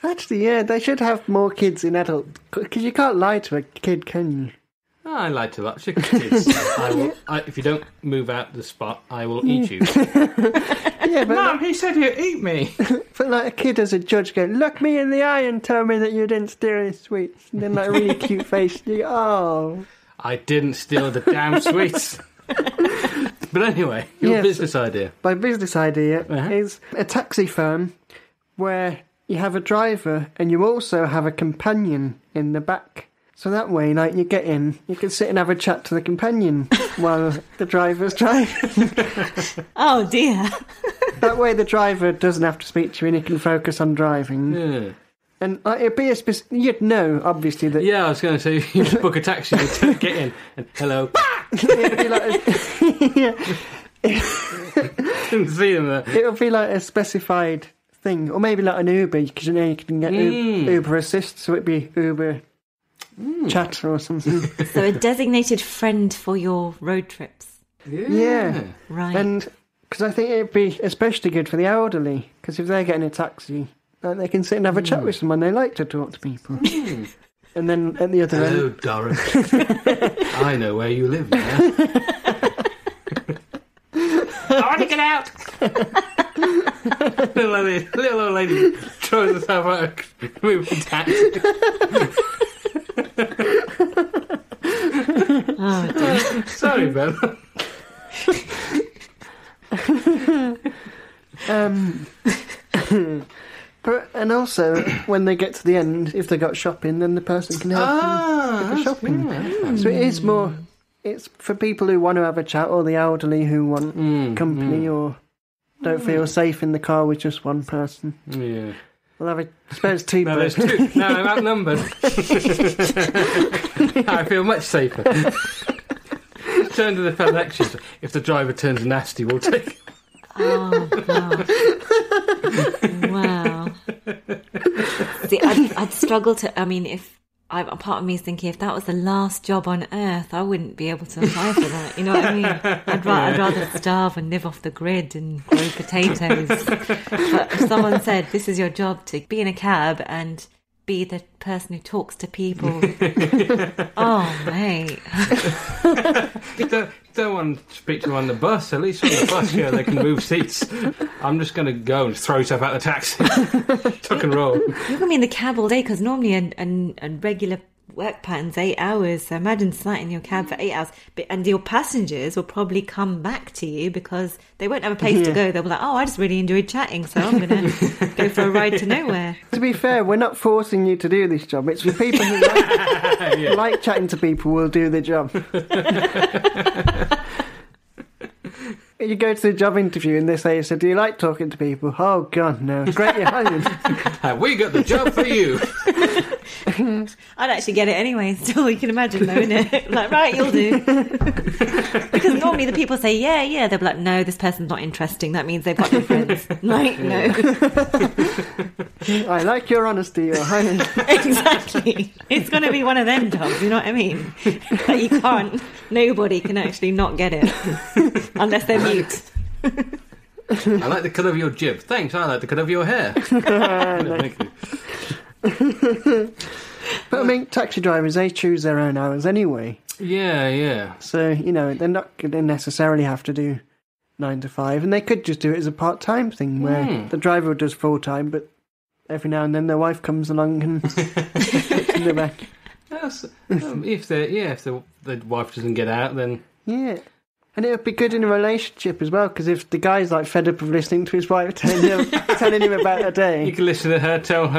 Actually, yeah, they should have more kids in adult, because you can't lie to a kid, can you? Oh, I like to lie to kids. If you don't move out the spot, I will eat you. Yeah, but Mum, he said he'd eat me. But like a kid as a judge going, look me in the eye and tell me that you didn't steal any sweets. And then like a really cute face, you go, oh. I didn't steal the damn sweets. But anyway, your business idea. My business idea is a taxi firm where you have a driver and you also have a companion in the back. So that way, like, you get in, you can sit and have a chat to the companion while the driver's driving. Oh, dear. That way the driver doesn't have to speak to you and he can focus on driving. Yeah. And it'd be you'd know, obviously, that... Yeah, I was going to say, you just book a taxi to get in, and hello. It'd be like Didn't see them there. it'll be like a specified thing. Or maybe like an Uber, because you know you can get Uber Assist, so it'd be Uber Chat or something. So a designated friend for your road trips. Yeah. Right. And because I think it'd be especially good for the elderly, because if they're getting a taxi, they can sit and have a chat with someone. They like to talk to people. And then at the other Hello, end... Doris. I know where you live now. I want to get out. little old lady throws herself out of moving taxi. Oh, dear. Sorry, Ben. And also, when they get to the end, if they got shopping, then the person can help them with the shopping. Yeah. So it is more... It's for people who want to have a chat, or the elderly who want company, or don't feel safe in the car with just one person. Yeah. We'll have I suppose two No, there's persons. two. No, I'm outnumbered. I feel much safer. Turn to the elections. If the driver turns nasty, we'll take. Oh, God. Wow. See, I'd struggle to... I mean, a part of me is thinking, if that was the last job on earth, I wouldn't be able to apply for that. You know what I mean? I'd rather starve and live off the grid and grow potatoes. But if someone said, this is your job, to be in a cab and be the person who talks to people. Oh, mate. You don't want to speak to them on the bus. At least on the bus, they can move seats. I'm just going to go and throw yourself out the taxi. Tuck and roll. You're going to be in the cab all day, because normally a regular work pattern's 8 hours. So imagine sat in your cab for 8 hours. And your passengers will probably come back to you because they won't have a place to go. They'll be like, oh, I just really enjoyed chatting, so I'm going to go for a ride to nowhere. To be fair, we're not forcing you to do this job. It's for people who like chatting to people will do the job. You go to the job interview and they say, so do you like talking to people? Oh, God, no. Great, you're hired. Have we got the job for you? I'd actually get it anyway, still, you can imagine though, innit? Like, right, you'll do. Because normally the people say, yeah, they'll be like, no, this person's not interesting, that means they've got no friends. Like, no. I like your honesty, you're hired. Exactly. It's going to be one of them jobs, you know what I mean? That you can't, nobody can actually not get it. Unless they're mute. I like the colour of your jib. Thanks, I like the colour of your hair. Thank you. But I mean, taxi drivers, they choose their own hours anyway. Yeah. So, they're not going to necessarily have to do 9 to 5, and they could just do it as a part-time thing where the driver does full-time, but every now and then their wife comes along and puts them back. If the wife doesn't get out, then... Yeah. And it would be good in a relationship as well, because if the guy's like fed up of listening to his wife telling him about her day, you can listen to her tell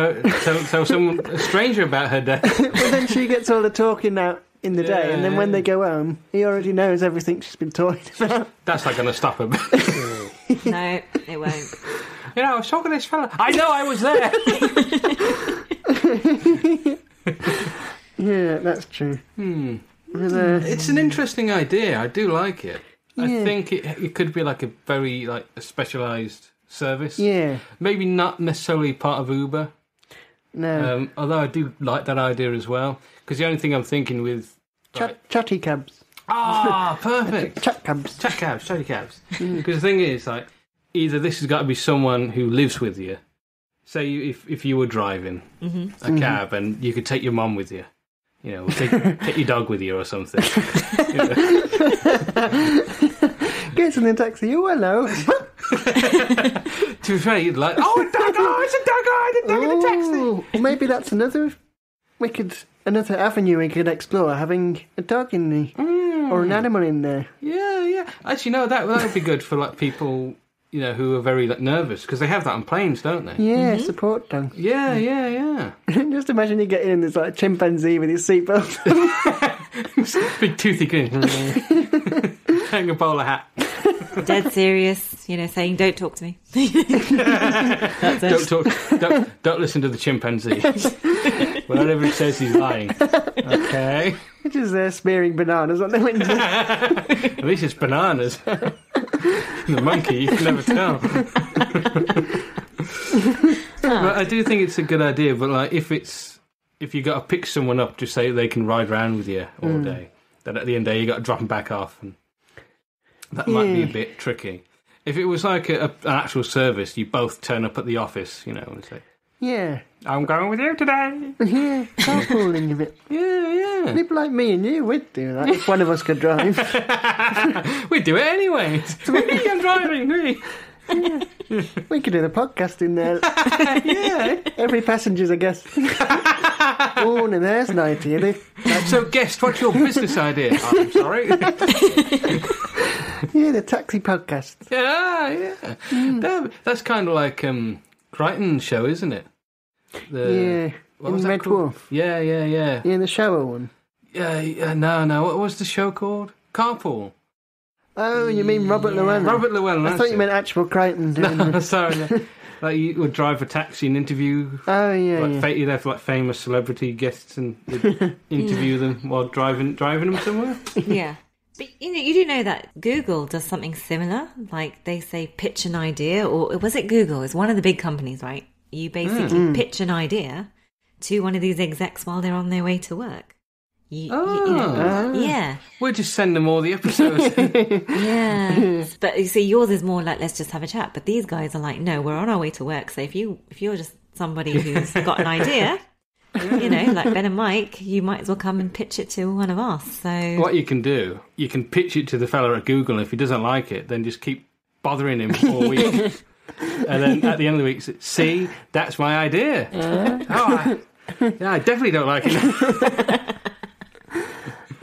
someone, a stranger, about her day. Well, then she gets all the talking out in the day, and then when they go home, he already knows everything she's been talking about. That's not going to stop her. No, it won't. You know, I was talking to this fella. I know, I was there. Yeah, that's true. It's an interesting idea. I do like it. Yeah. I think it could be like a very a specialised service. Yeah. Maybe not necessarily part of Uber. No. Although I do like that idea as well. Because the only thing I'm thinking with... Chatty cabs. Ah, perfect. Chatty cabs. Chatty cabs. Because the thing is, like, either this has got to be someone who lives with you. Say if you were driving a cab and you could take your mum with you. You know, take your dog with you or something. Gets in the taxi. Oh, hello. To be fair, you'd like, it's a dog in the taxi. Well, maybe that's another avenue we could explore, having a dog in the or an animal in there. Yeah. Actually, no, that would be good for like people, you know, who are very nervous, because they have that on planes, don't they? Yeah, support dog. Yeah. Just imagine you get in and there's like a chimpanzee with his seatbelt. Big toothy grin. Hang a bowler hat. Dead serious, you know, saying, don't talk to me. That's it. Don't listen to the chimpanzee. Whatever he says, he's lying. Okay. He's just there smearing bananas on the window. At least it's bananas. The monkey, you can never tell. But I do think it's a good idea, but like if you got to pick someone up, just say they can ride around with you all day, then at the end of the day you got to drop them back off, and that might be a bit tricky. If it was like an actual service, you both turn up at the office, you know, and say, yeah, I'm going with you today. Yeah, carpooling a bit. Yeah. People like me and you, we'd do that if one of us could drive. We'd do it anyway. Me, I'm driving, me. Yeah. We could do the podcast in there. Yeah. Every passenger's a guest. Oh, and there's an idea. So, guest, what's your business idea? I'm sorry. Yeah, the taxi podcast. Yeah. That's kind of like Crichton's show, isn't it? In Red Dwarf. Yeah. Yeah, the shower one. Yeah, no. What was the show called? Carpool. Oh, you mean Robert Llewellyn? Robert Llewellyn. I thought you meant actual Crichton. No, sorry. No. Like you would drive a taxi and interview. Oh yeah. You'd have like famous celebrity guests and you'd interview them while driving them somewhere. Yeah. But you do know that Google does something similar. Like they say, pitch an idea, or was it Google? It's one of the big companies, right? You basically pitch an idea to one of these execs while they're on their way to work. Yeah. We'll just send them all the episodes. Yeah. But you see, yours is more like, let's just have a chat. But these guys are like, no, we're on our way to work. So if you're just somebody who's got an idea, you know, like Ben and Mike, you might as well come and pitch it to one of us. So what you can do, you can pitch it to the fella at Google. If he doesn't like it, then just keep bothering him all week. And then at the end of the week, see, that's my idea. I definitely don't like it.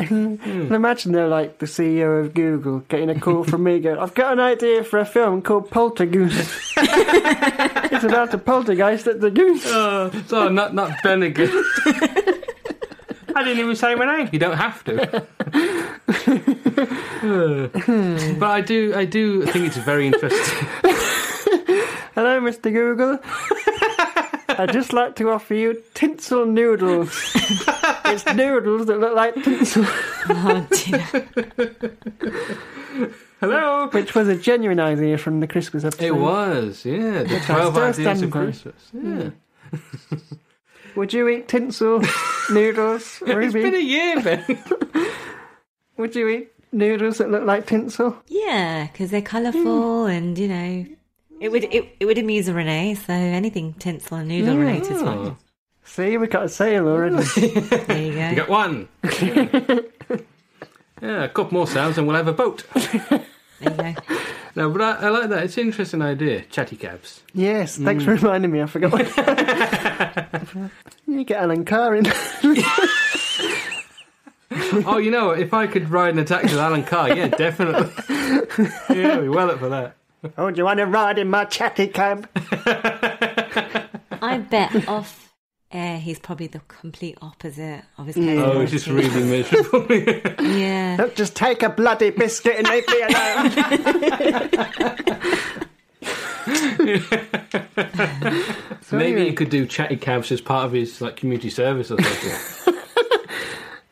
Imagine they're like the CEO of Google getting a call from me going, I've got an idea for a film called Poltergeist. It's about a poltergeist at the goose. So not Bennigan. I didn't even say my name. You don't have to. But I do think it's very interesting. Hello, Mr. Google. I'd just like to offer you tinsel noodles. It's noodles that look like tinsel. Oh, dear. Hello. Which was a genuine idea from the Christmas episode. It was, yeah. The 12 ideas of Christmas. Yeah. Would you eat tinsel noodles, Ruby? It's been a year, Ben. Would you eat noodles that look like tinsel? Yeah, because they're colourful and, you know... It would amuse Renee, so anything tinsel and noodle related is fine. See, we got a sale already. There you go. You got one. Yeah, a couple more sounds and we'll have a boat. There you go. No, but I like that. It's an interesting idea. Chatty cabs. Yes, thanks for reminding me. I forgot. You get Alan Carr in. Oh, you know what? If I could ride in a taxi with Alan Carr, yeah, definitely. Yeah, we're well up for that. Oh, do you want to ride in my chatty cab? I bet off air he's probably the complete opposite of his personality. Oh, it's just really miserable. Yeah. Don't just take a bloody biscuit and leave me alone. So maybe he could do chatty cabs as part of his like community service or something.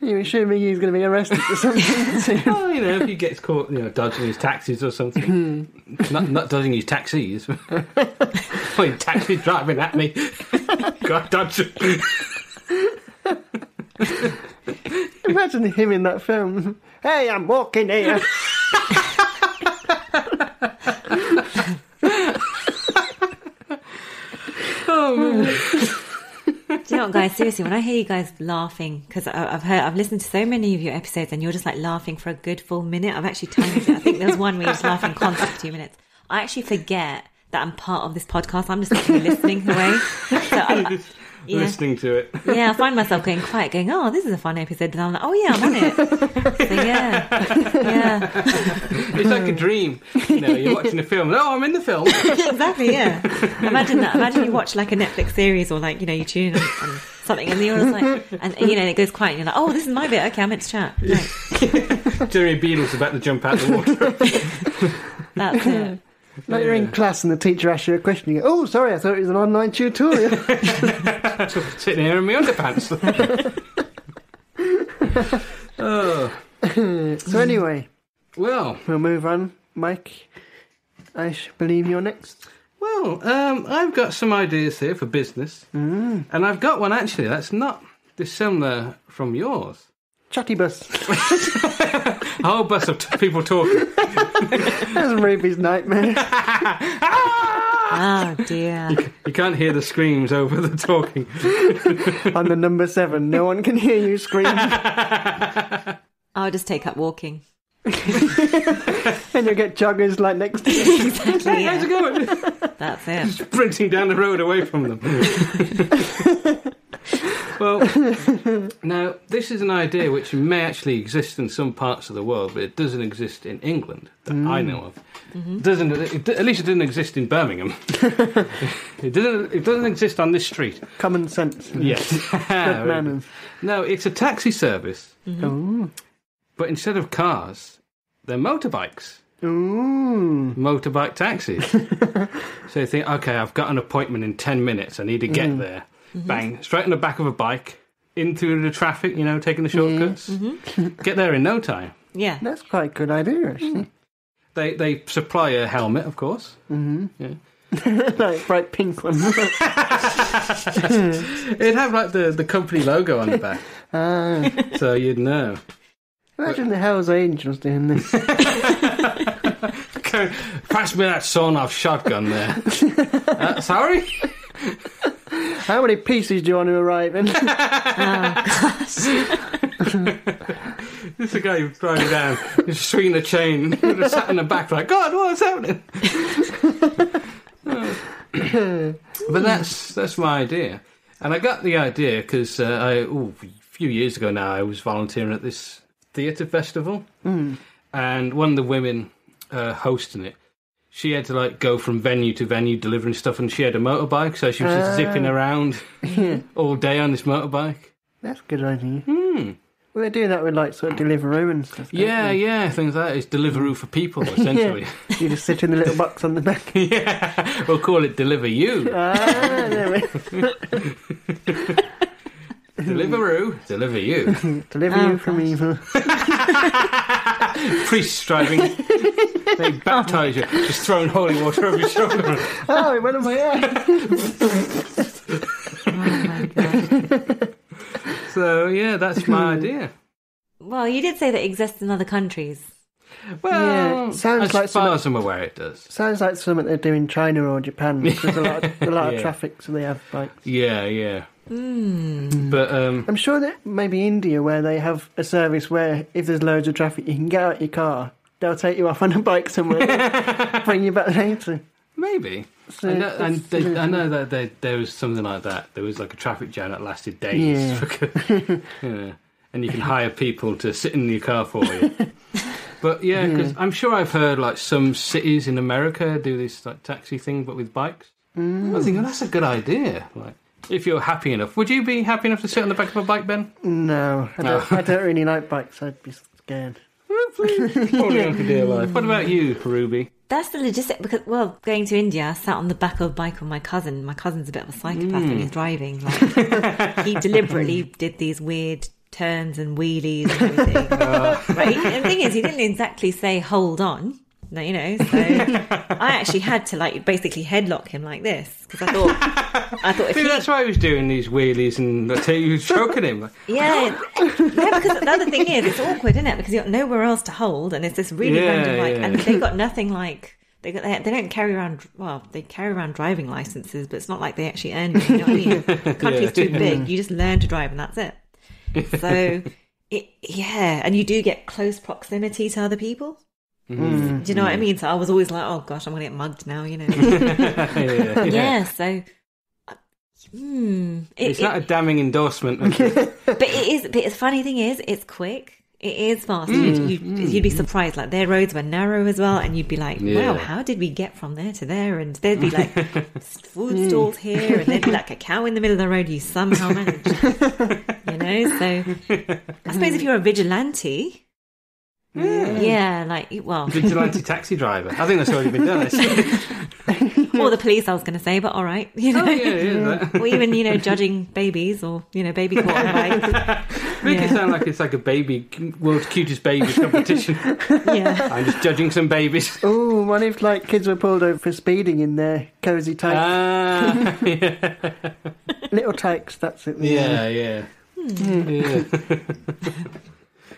You're assuming he's going to be arrested for something soon. Oh, you know, if he gets caught, you know, dodging his taxis or something. not dodging his taxis. When taxi driving at me. Got dodge. Imagine him in that film. Hey, I'm walking here. Oh, man. Do you know what, guys? Seriously, when I hear you guys laughing, because I've listened to so many of your episodes, and you're just like laughing for a good full minute. I've actually timed it. I think there's one where you're just laughing constantly for 2 minutes. I actually forget that I'm part of this podcast. I'm just actually listening away. So Listening to it. Yeah, I find myself going quiet, going, "Oh, this is a fun episode," and I'm like, "Oh yeah, I'm on it." So yeah. It's like a dream. You know, you're watching a film. Oh, I'm in the film. Exactly. Yeah. Imagine that. Imagine you watch like a Netflix series, or like, you know, you tune in on something, and you're just like, and you know, it goes quiet, and you're like, "Oh, this is my bit. Okay, I'm meant to chat." Right. Jeremy Beadle's about to jump out the water. That's it. Like you're in class and the teacher asks you a question, you go, "Oh, sorry, I thought it was an online tutorial." Sitting here in my underpants. Oh. So anyway, Well, we'll move on. Mike, I believe you're next. Well, I've got some ideas here for business. And I've got one actually that's not dissimilar from yours. Chatty bus. A whole bus of people talking. That's Ruby's nightmare. Oh dear. You can't hear the screams over the talking. On the number 7, no one can hear you scream. I'll just take up walking. And you'll get joggers like next to you. Exactly. Hey, how's it going? That's it. Sprinting down the road away from them. Well, now, this is an idea which may actually exist in some parts of the world, but it doesn't exist in England that I know of. At least it didn't exist in Birmingham. It doesn't exist on this street. Common sense. Yes. Good manners. No, it's a taxi service, Ooh. but instead of cars, they're motorbikes. Ooh. Motorbike taxis. So you think, okay, I've got an appointment in 10 minutes. I need to get there. Bang, straight on the back of a bike, in through the traffic, you know, taking the shortcuts. Get there in no time. Yeah. That's quite a good idea, actually. They supply a helmet, of course. Yeah. Like bright pink one. It'd have like the company logo on the back, so you'd know. Imagine the Hells Angels doing this. Okay, pass me that sawn-off shotgun there. Sorry? How many pieces do you want to arrive in? Oh gosh. This is a guy who's driving down, he's swinging the chain, just sat in the back like, God, what's happening? But that's my idea. And I got the idea because a few years ago now, I was volunteering at this theatre festival. And one of the women hosting it, she had to like go from venue to venue delivering stuff, and she had a motorbike, so she was just zipping around all day on this motorbike. That's a good idea. Well, they do that with like sort of Deliveroo and stuff. Yeah, things like that. It's Deliveroo for people, essentially. You just sit in the little box on the back. Yeah, we'll call it Deliver You. There we Deliveroo, deliver you. Deliver you from evil. Priests driving. They baptise you, just throwing holy water over your shoulder. Oh, it went on my head. Oh my god. So, yeah, that's my idea. Well, you did say that it exists in other countries. Well, Yeah, sounds as like far as I'm aware, it does. Sounds like something they do in China or Japan. There's a lot of Yeah. traffic, so they have bikes. Yeah. But, I'm sure that maybe India, where they have a service where if there's loads of traffic, you can get out your car. They'll take you off on a bike somewhere, bring you back later. maybe. So I that's- know that there was something like that. There was like a traffic jam that lasted days. Yeah. and you can hire people to sit in your car for you. But yeah, because I'm sure I've heard like some cities in America do this like taxi thing, but with bikes. I think that's a good idea. Like, if you're happy enough, would you be happy enough to sit on the back of a bike, Ben? No, I don't really like bikes. I'd be scared. Holding on for dear life. What about you, Ruby? That's the logistic, because, well, going to India, I sat on the back of a bike with my cousin. My cousin's a bit of a psychopath when he's driving. Like, he deliberately did these weird turns and wheelies and everything. Right? And the thing is, he didn't exactly say, hold on. No, you know, so I actually had to like basically headlock him like this, because I thought if that's why he was doing these wheelies and he was choking him. Yeah, because the other thing is, it's awkward, isn't it? Because you've got nowhere else to hold, and it's this really random like, and they've got nothing like they don't carry around. Well, they carry around driving licenses, but it's not like they actually earn it. You know what I mean? The country's too big. You just learn to drive, and that's it. So and you do get close proximity to other people. Do you know what I mean? So I was always like, oh gosh, I'm going to get mugged now, you know. So it's not a damning endorsement. But it is. But the funny thing is, it's quick. It is fast. You'd be surprised. Like, their roads were narrow as well, and you'd be like, wow, how did we get from there to there? And there'd be like food stalls here, and there'd be like a cow in the middle of the road. You somehow managed, you know. So I suppose if you're a vigilante. Vigilante taxi driver. I think that's already been done. Or the police, I was going to say, but all right, you know. Or even, you know, judging babies, or, you know, baby caught on bike. Make it sound like it's like a baby, world's cutest baby competition. I'm just judging some babies. Oh, what if like kids were pulled over for speeding in their cosy tykes? Little tykes, that's it. Yeah.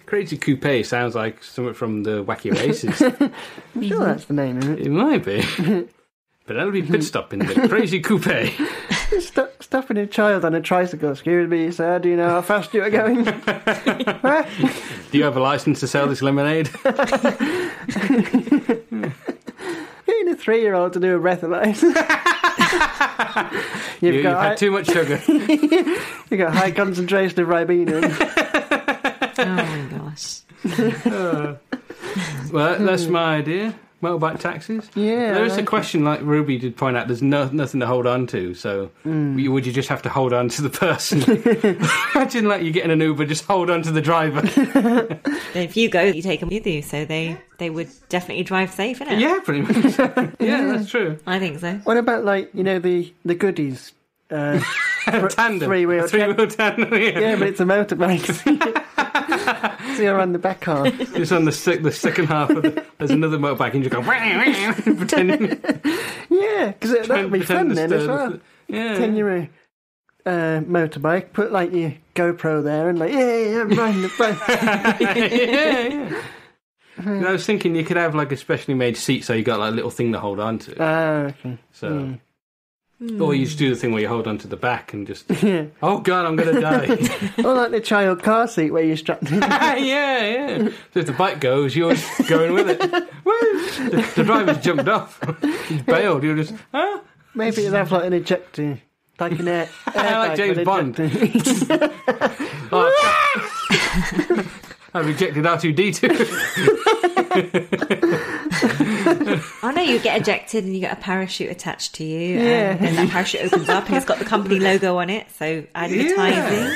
Crazy Coupe sounds like something from the Wacky Races. I'm sure that's the name, isn't it? It might be. But that'll be pit stop in the Crazy Coupe. Stopping a child on a tricycle. Excuse me, sir, do you know how fast you are going? Do you have a license to sell this lemonade? Getting a 3-year-old to do a breathalyzer. You've had too much sugar. You've got high concentration of Ribena. Oh my gosh. Well, that's my idea. Motorbike taxis. Yeah. There is a question, like Ruby did point out, there's nothing to hold on to, so would you just have to hold on to the person? Imagine like you get in an Uber, just hold on to the driver. If you go, you take them with you, so they would definitely drive safe, innit? Yeah, pretty much. Yeah, that's true. I think so. What about, like, you know, the goodies? Tandem. Three-wheel tandem. Yeah, but it's a motorbike. So you're on the back half. Just on the second half of there's another motorbike and you go pretending. Yeah, because that'd be fun then as well. Yeah. Pretend you're a motorbike, put like your GoPro there and like, I'm riding the bike. I was thinking you could have like a specially made seat so you got like a little thing to hold on to. Okay. So... Or you just do the thing where you hold onto the back and just, oh God, I'm going to die. Or like the child car seat where you're strapped in. Yeah. So if the bike goes, you're going with it. The driver's jumped off. He's bailed. You're just, Maybe you'd have like an ejector. Like an air like James Bond. I've ejected R2-D2. I know you get ejected and you get a parachute attached to you, and then that parachute opens up and it's got the company logo on it, so advertising.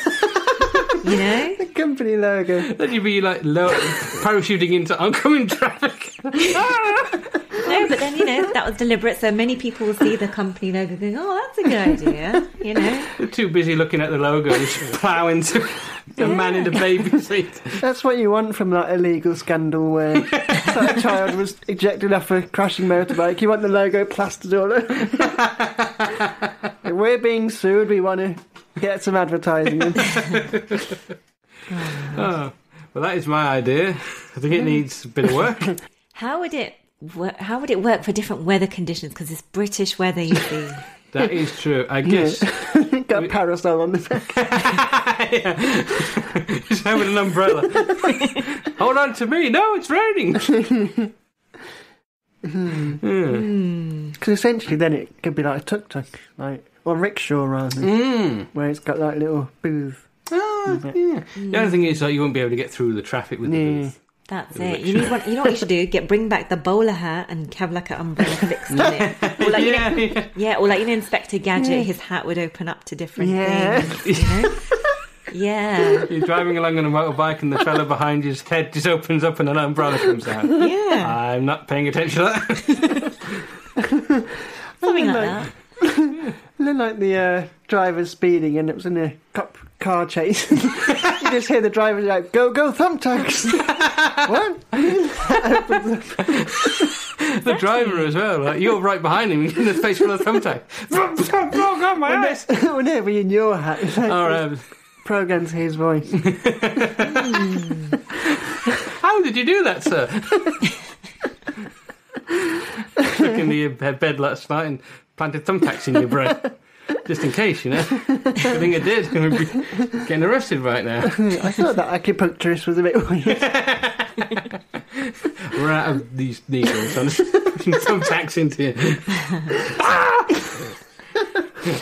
You know? The company logo. Then you'd be like parachuting into oncoming traffic. No, but then, you know, that was deliberate, so many people will see the company logo going, oh, that's a good idea, you know. They're too busy looking at the logo and just plough into a man in a baby seat. That's what you want from that illegal scandal where that child was ejected off a crashing motorbike. You want the logo plastered all over. If we're being sued, we want to get some advertising in. Well, that is my idea. I think it needs a bit of work. How would it work for different weather conditions? Because it's British weather, you see. That is true. I guess. Got a parasol on the back. Just having an umbrella. Hold on to me. No, it's raining. Because essentially then it could be like a tuk-tuk, like, or rickshaw rather, where it's got like little booth. The only thing is, you won't be able to get through the traffic with the booth. That's it. You need one. You know what you should do? Bring back the bowler hat and have like an umbrella fixed on it. Or like, or like Inspector Gadget, his hat would open up to different things. You know? Yeah. You're driving along on a motorbike and the fella behind you's head just opens up and an umbrella comes out. Yeah. I'm not paying attention to that. Something like that. Looked like the driver speeding and it was in a cop car chase. You just hear the driver like, go, thumbtacks. What? The driver as well. Like, you're right behind him in the face full of thumbtack. Oh, God, my eyes. Whenever you're in your hat, it's like programmed to his voice. How did you do that, sir? Took in the bed last night and planted thumbtacks in your brain. Just in case, you know. I think I did. We'd be getting arrested right now. I thought that acupuncturist was a bit weird. We're out of these needles. I'm pushing thumbtacks into you.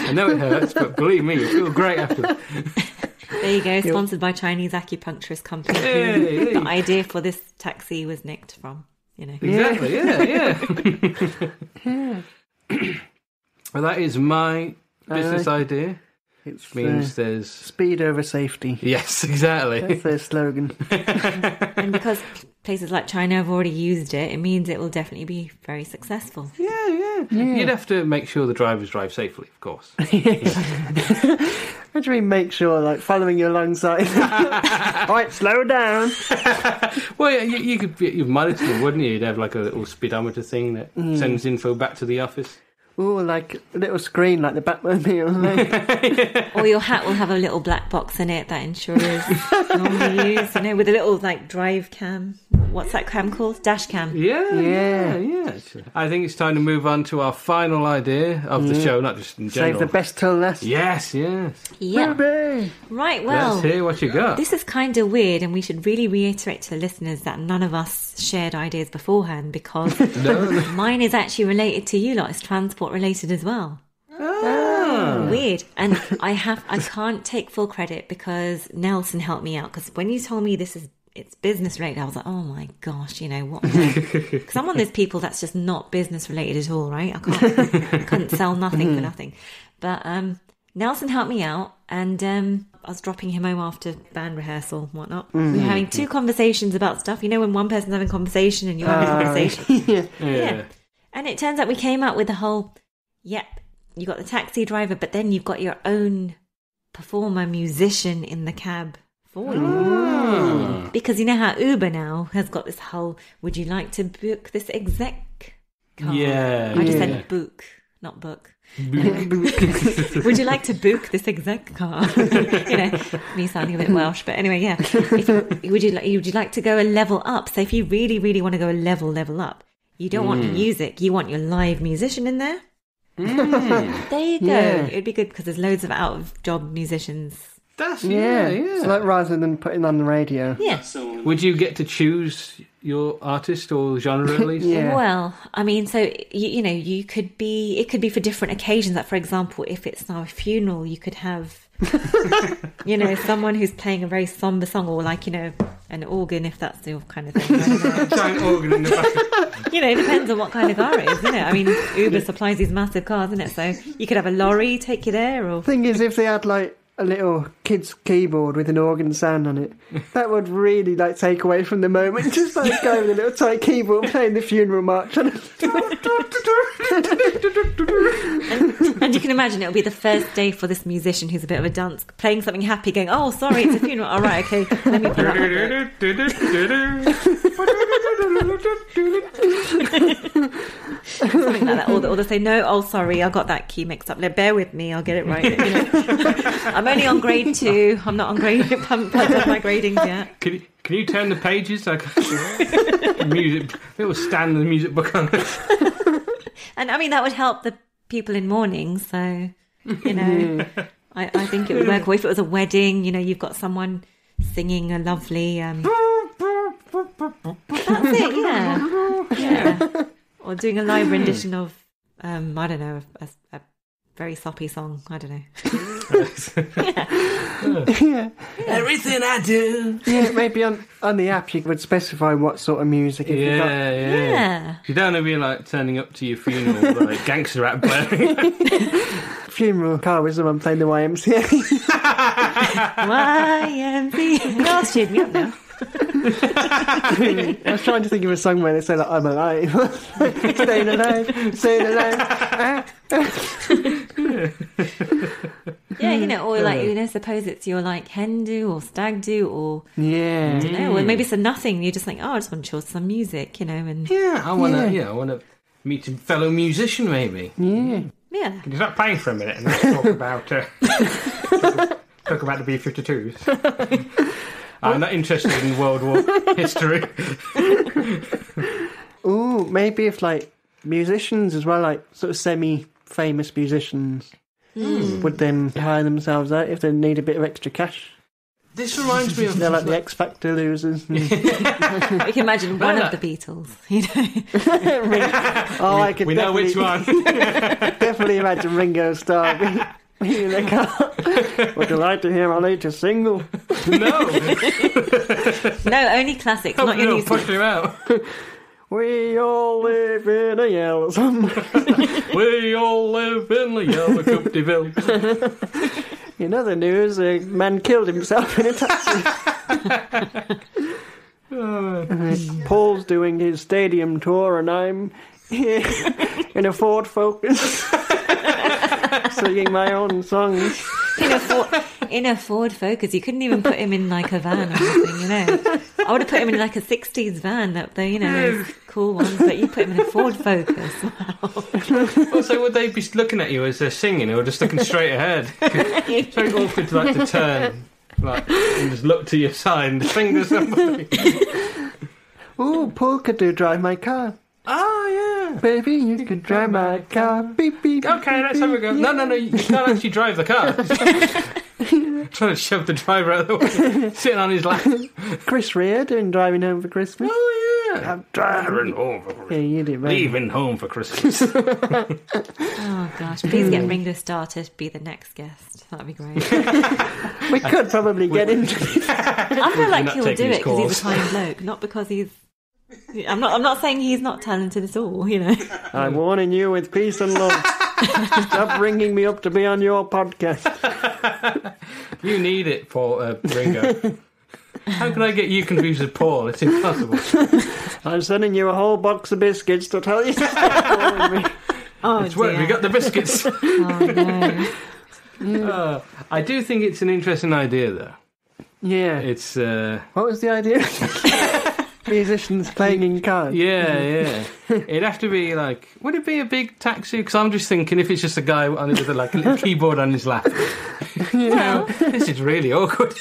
I know it hurts, but believe me, you feel great after that. There you go, sponsored by Chinese acupuncturist company. Hey. The idea for this taxi was nicked from, you know. Exactly, yeah. Well, that is my business idea. It means there's speed over safety. Yes, exactly. That's their slogan. And because places like China have already used it, it means it will definitely be very successful. Yeah. You'd have to make sure the drivers drive safely, of course. What do you mean make sure, like following you alongside? Right, slow down. Well, yeah, you'd monitor them, wouldn't you? You'd have like a little speedometer thing that sends info back to the office. Ooh, like a little screen like the Batmobile. Or your hat will have a little black box in it that insurers normally use, you know, with a little like drive cam. What's that cam called? Dash cam. Yeah. I think it's time to move on to our final idea of the show, not just in general. Save the best till last. Yes. Yeah. Ruby. Right, well. Let's hear what you got. This is kind of weird, and we should really reiterate to the listeners that none of us shared ideas beforehand because mine is actually related to you lot. It's transport related as well. Oh. Weird. And I can't take full credit because Nelson helped me out, because when you told me it's business related, I was like, oh my gosh, you know what? Because I'm one of those people that's just not business related at all, right? I couldn't sell nothing for nothing. But Nelson helped me out, and I was dropping him home after band rehearsal and whatnot. We were having two conversations about stuff. You know, when one person's having a conversation and you're having a conversation. Yeah. And it turns out we came out with the whole, you got the taxi driver, but then you've got your own performer, musician in the cab for you. Because you know how Uber now has got this whole, would you like to book this exec car? Yeah. I just said book, not book. Would you like to book this exec car? You know, me sounding a bit Welsh, but anyway, yeah. Would you like to go a level up? So if you really, really want to go a level up, you don't want music, you want your live musician in there. There you go. It'd be good because there's loads of out of job musicians. That's It's like rather than putting on the radio. Yeah. Would you get to choose your artist or genre at least? Well, I mean, so you know, it could be for different occasions. Like for example, if it's now a funeral, you could have, you know, someone who's playing a very somber song, or like, you know, an organ, if that's your kind of thing. A giant organ in the back. You know, it depends on what kind of car it is, isn't it? I mean, Uber supplies these massive cars, isn't it? So you could have a lorry take you there, or Thing is, if they had like a little kid's keyboard with an organ sound on it, that would really like take away from the moment. Just like going with a little tight keyboard playing the funeral march. and you can imagine it'll be the first day for this musician who's a bit of a dunce, playing something happy, going, "Oh, sorry, it's a funeral. All right, okay, let me pull up my book." Something like that, or they'll say, "No, oh, sorry, I got that key mixed up. Bear with me, I'll get it right." You know? I'm only on grade 2. I'm not on grade. I haven't plugged up my gradings yet. Can you turn the pages like music? It will stand the music book on it. And I mean that would help the people in mourning. So you know, I think it would work. Or if it was a wedding, you know, you've got someone singing a lovely. That's it. Yeah. Or doing a live rendition of I don't know, a very soppy song. I don't know. Yeah. Everything I do. Yeah, maybe on the app you would specify what sort of music. If you got... Yeah. You don't want to be like turning up to your funeral with like gangster rap playing. Funeral car with someone playing the YMCA. YMCA. God, cheered me up now. I was trying to think of a song where they say that I'm alive. Staying alive, staying alive. Yeah, you know, or like, you know, suppose it's your like hen do or stag do or Yeah. I don't know, or maybe it's a nothing. You're just like, oh, I just want to chill to some music, you know, and I want to meet a fellow musician, maybe. Yeah. yeah. Can you stop playing for a minute and let's talk about the B-52s? I'm not interested in World War history. Ooh, maybe if like musicians as well, like sort of semi-famous musicians, would then hire themselves out if they need a bit of extra cash. This reminds me of... They're like the X Factor losers. You can imagine one of the Beatles, you know. Oh, I could we know which one. definitely imagine Ringo Starr being in the car. Would you like to hear my latest single? No. No, only classics, not your new push songs. him out. We all live in a yellow summer. We all live in the yellow Coopteville. In other news, a man killed himself in a taxi. Paul's doing his stadium tour and I'm here in a Ford Focus singing my own songs. In a Ford Focus, you couldn't even put him in like a van or something, you know. I would have put him in like a 60s van up there, you know, those cool ones, but you put him in a Ford Focus. Wow. Also, would they be looking at you as they're singing or just looking straight ahead? It's very awkward to like to turn and just look to your side and finger somebody. Ooh, Paul could drive my car. Oh, yeah. Baby, you could drive my car. Beep, beep, Okay, let's have a go. yeah. No, you can't actually drive the car. Trying to shove the driver out of the way, sitting on his lap. Chris Rea doing Driving Home for Christmas. Oh, yeah. I'm driving home for Christmas. Yeah, you did, mate. Leaving home for Christmas. Oh, gosh. Please get Ringo Starr to be the next guest. That'd be great. We could probably get into it. I feel like not he'll do taking it his because he's calls. a kind bloke, not because he's... I'm not saying he's not talented at all, you know. I'm warning you with peace and love. Stop ringing me up to be on your podcast. You need it, Paul, Ringo. How can I get you confused with Paul? It's impossible. I'm sending you a whole box of biscuits to tell you to stop calling me. Oh, It's worked. We got the biscuits. Oh, no. I do think it's an interesting idea, though. Yeah. It's What was the idea? Musicians playing in cars. yeah. It'd have to be like, would it be a big taxi? Because I'm just thinking if it's just a guy on it with like a little keyboard on his lap. Well, This is really awkward.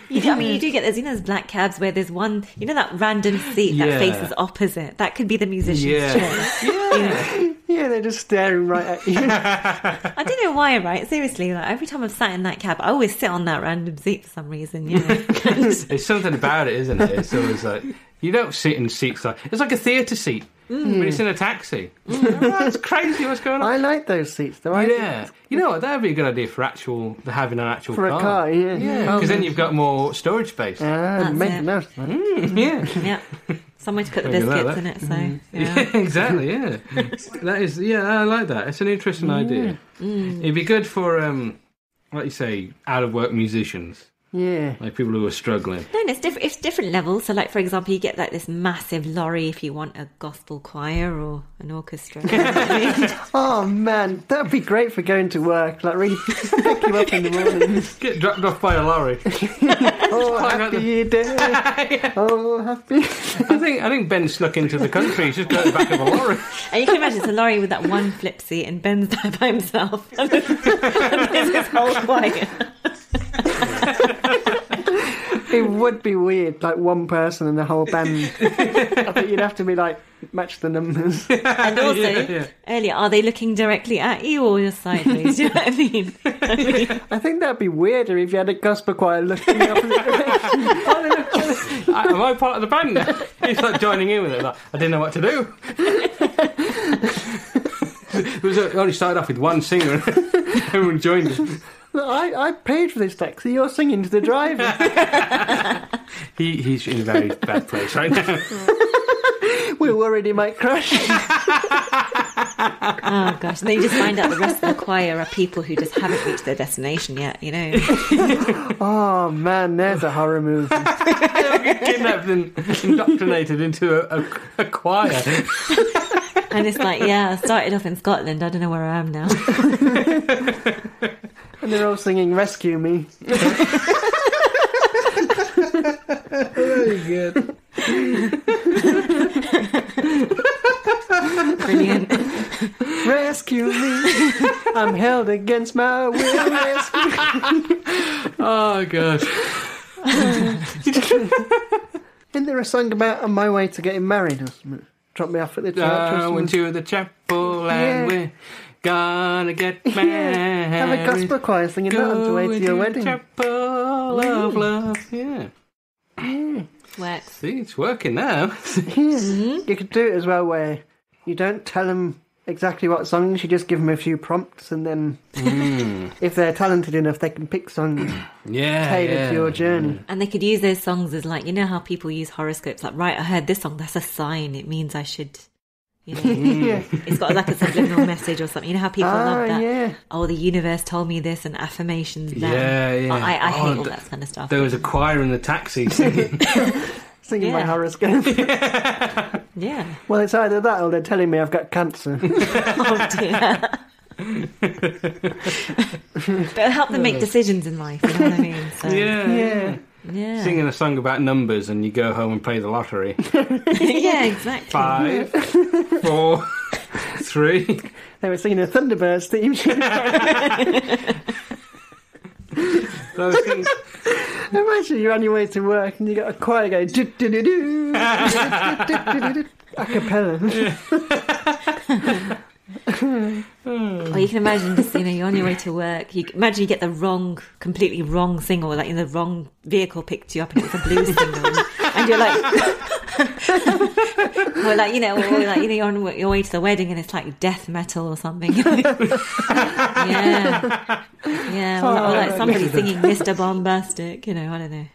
you do get those, you know, those black cabs where there's one, you know, that random seat that Yeah. faces opposite. That could be the musician's chair. Yeah, they're just staring right at you. I don't know why, right? Seriously, like every time I've sat in that cab, I always sit on that random seat for some reason, you know. It's something about it, isn't it? It's always like, you don't sit in seats like, it's like a theatre seat, but it's in a taxi. That's crazy, what's going on? I like those seats, though. Yeah. You know what, that would be a good idea for having an actual For car. a car, yeah. Yeah, because then you've got more storage space. Ah, make it. a note. Yeah. Yeah. Somewhere to put the Maybe like biscuits that. in it, so Yeah, yeah. exactly, yeah. That is, I like that. It's an interesting idea. It'd be good for, like you say, out-of-work musicians. Yeah. Like people who are struggling. No, and it's different levels. So, like, for example, you get like this massive lorry if you want a gospel choir or an orchestra. You know what I mean? Oh, man. That would be great for going to work. Like, really pick you up in the morning. Get dropped off by a lorry. Oh, happy day. Oh, happy. I think Ben snuck into the country. He's just got the back of a lorry. And you can imagine it's a lorry with that one flip seat and Ben's there by himself. And there's this whole choir. It would be weird, like one person and the whole band. I think you'd have to be like, match the numbers. And also, Yeah. earlier, are they looking directly at you or just sideways? Do you know what I mean? I think that'd be weirder if you had a gospel choir looking in the opposite direction. Am I part of the band now? He's like joining in with it. Like, I didn't know what to do. It only started off with one singer. Everyone joined us. I paid for this taxi. You're singing to the driver. He's in a very bad place right now. We're worried he might crash. Oh gosh! And then you just find out the rest of the choir are people who just haven't reached their destination yet. You know. Oh man, there's a horror movie. They'll get kidnapped and indoctrinated into a choir. And it's like, yeah, I started off in Scotland. I don't know where I am now. And they're all singing "Rescue Me." Very good. Brilliant. Rescue me. I'm held against my will. Rescue me. Oh god. Isn't there a song about on my way to getting married or something? Drop me off at the church or something? Went to the chapel and we're gonna get married. Have a gospel choir singing that on the way to your wedding. Chapel of love. Yeah. Works. See, it's working now. You could do it as well where you don't tell them exactly what songs, you just give them a few prompts, and then if they're talented enough, they can pick songs tailored to your journey. And they could use those songs as like, you know how people use horoscopes, like, right, I heard this song, that's a sign, it means I should, you know, it's got like a subliminal message or something. You know how people love that? Yeah. Oh, the universe told me this, and affirmations that. Yeah. I hate all that kind of stuff. There was a choir in the taxi singing. Singing my horoscope. Yeah. Well, it's either that or they're telling me I've got cancer. Oh dear. But help them make decisions in life, you know what I mean? So, Yeah. Singing a song about numbers and you go home and play the lottery. Yeah, exactly. 5, 4, 3. They were singing a Thunderbirds theme. Those things. Imagine you're on your way to work and you got a choir going do-do-do-do, a cappella. Or you can imagine just, you know, you're on your way to work. Imagine you get the completely wrong single, like in the wrong vehicle picked you up and it's a blues single, and you're like, you're on your way to the wedding and it's like death metal or something. Yeah. Or like somebody singing Mr. Bombastic, you know, I don't know.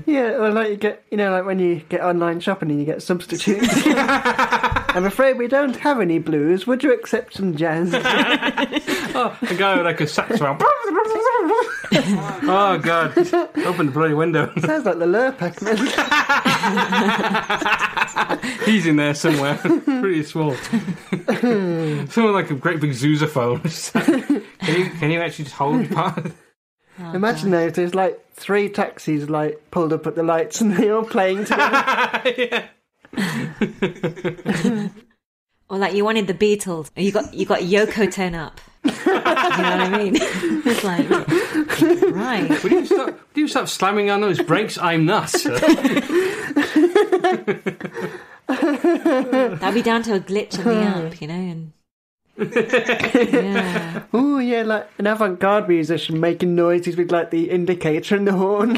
Yeah, or like you get, you know, like when you get online shopping and you get substitutes. I'm afraid we don't have any blues. Would you accept some jazz? A guy with like a saxophone. Oh god! Open the bloody window. Sounds like the Lurpak man. He's in there somewhere, pretty small. Someone like a great big sousaphone. Can you actually just hold part? Imagine though, if there's like 3 taxis like pulled up at the lights and they're all playing together. Yeah. Or like you wanted the Beatles, or you got Yoko turn up. You know what I mean? It's like, right. Would you stop slamming on those brakes? I'm not. That'd be down to a glitch on the app, you know, and yeah. Oh yeah, like an avant-garde musician making noises with like the indicator and the horn.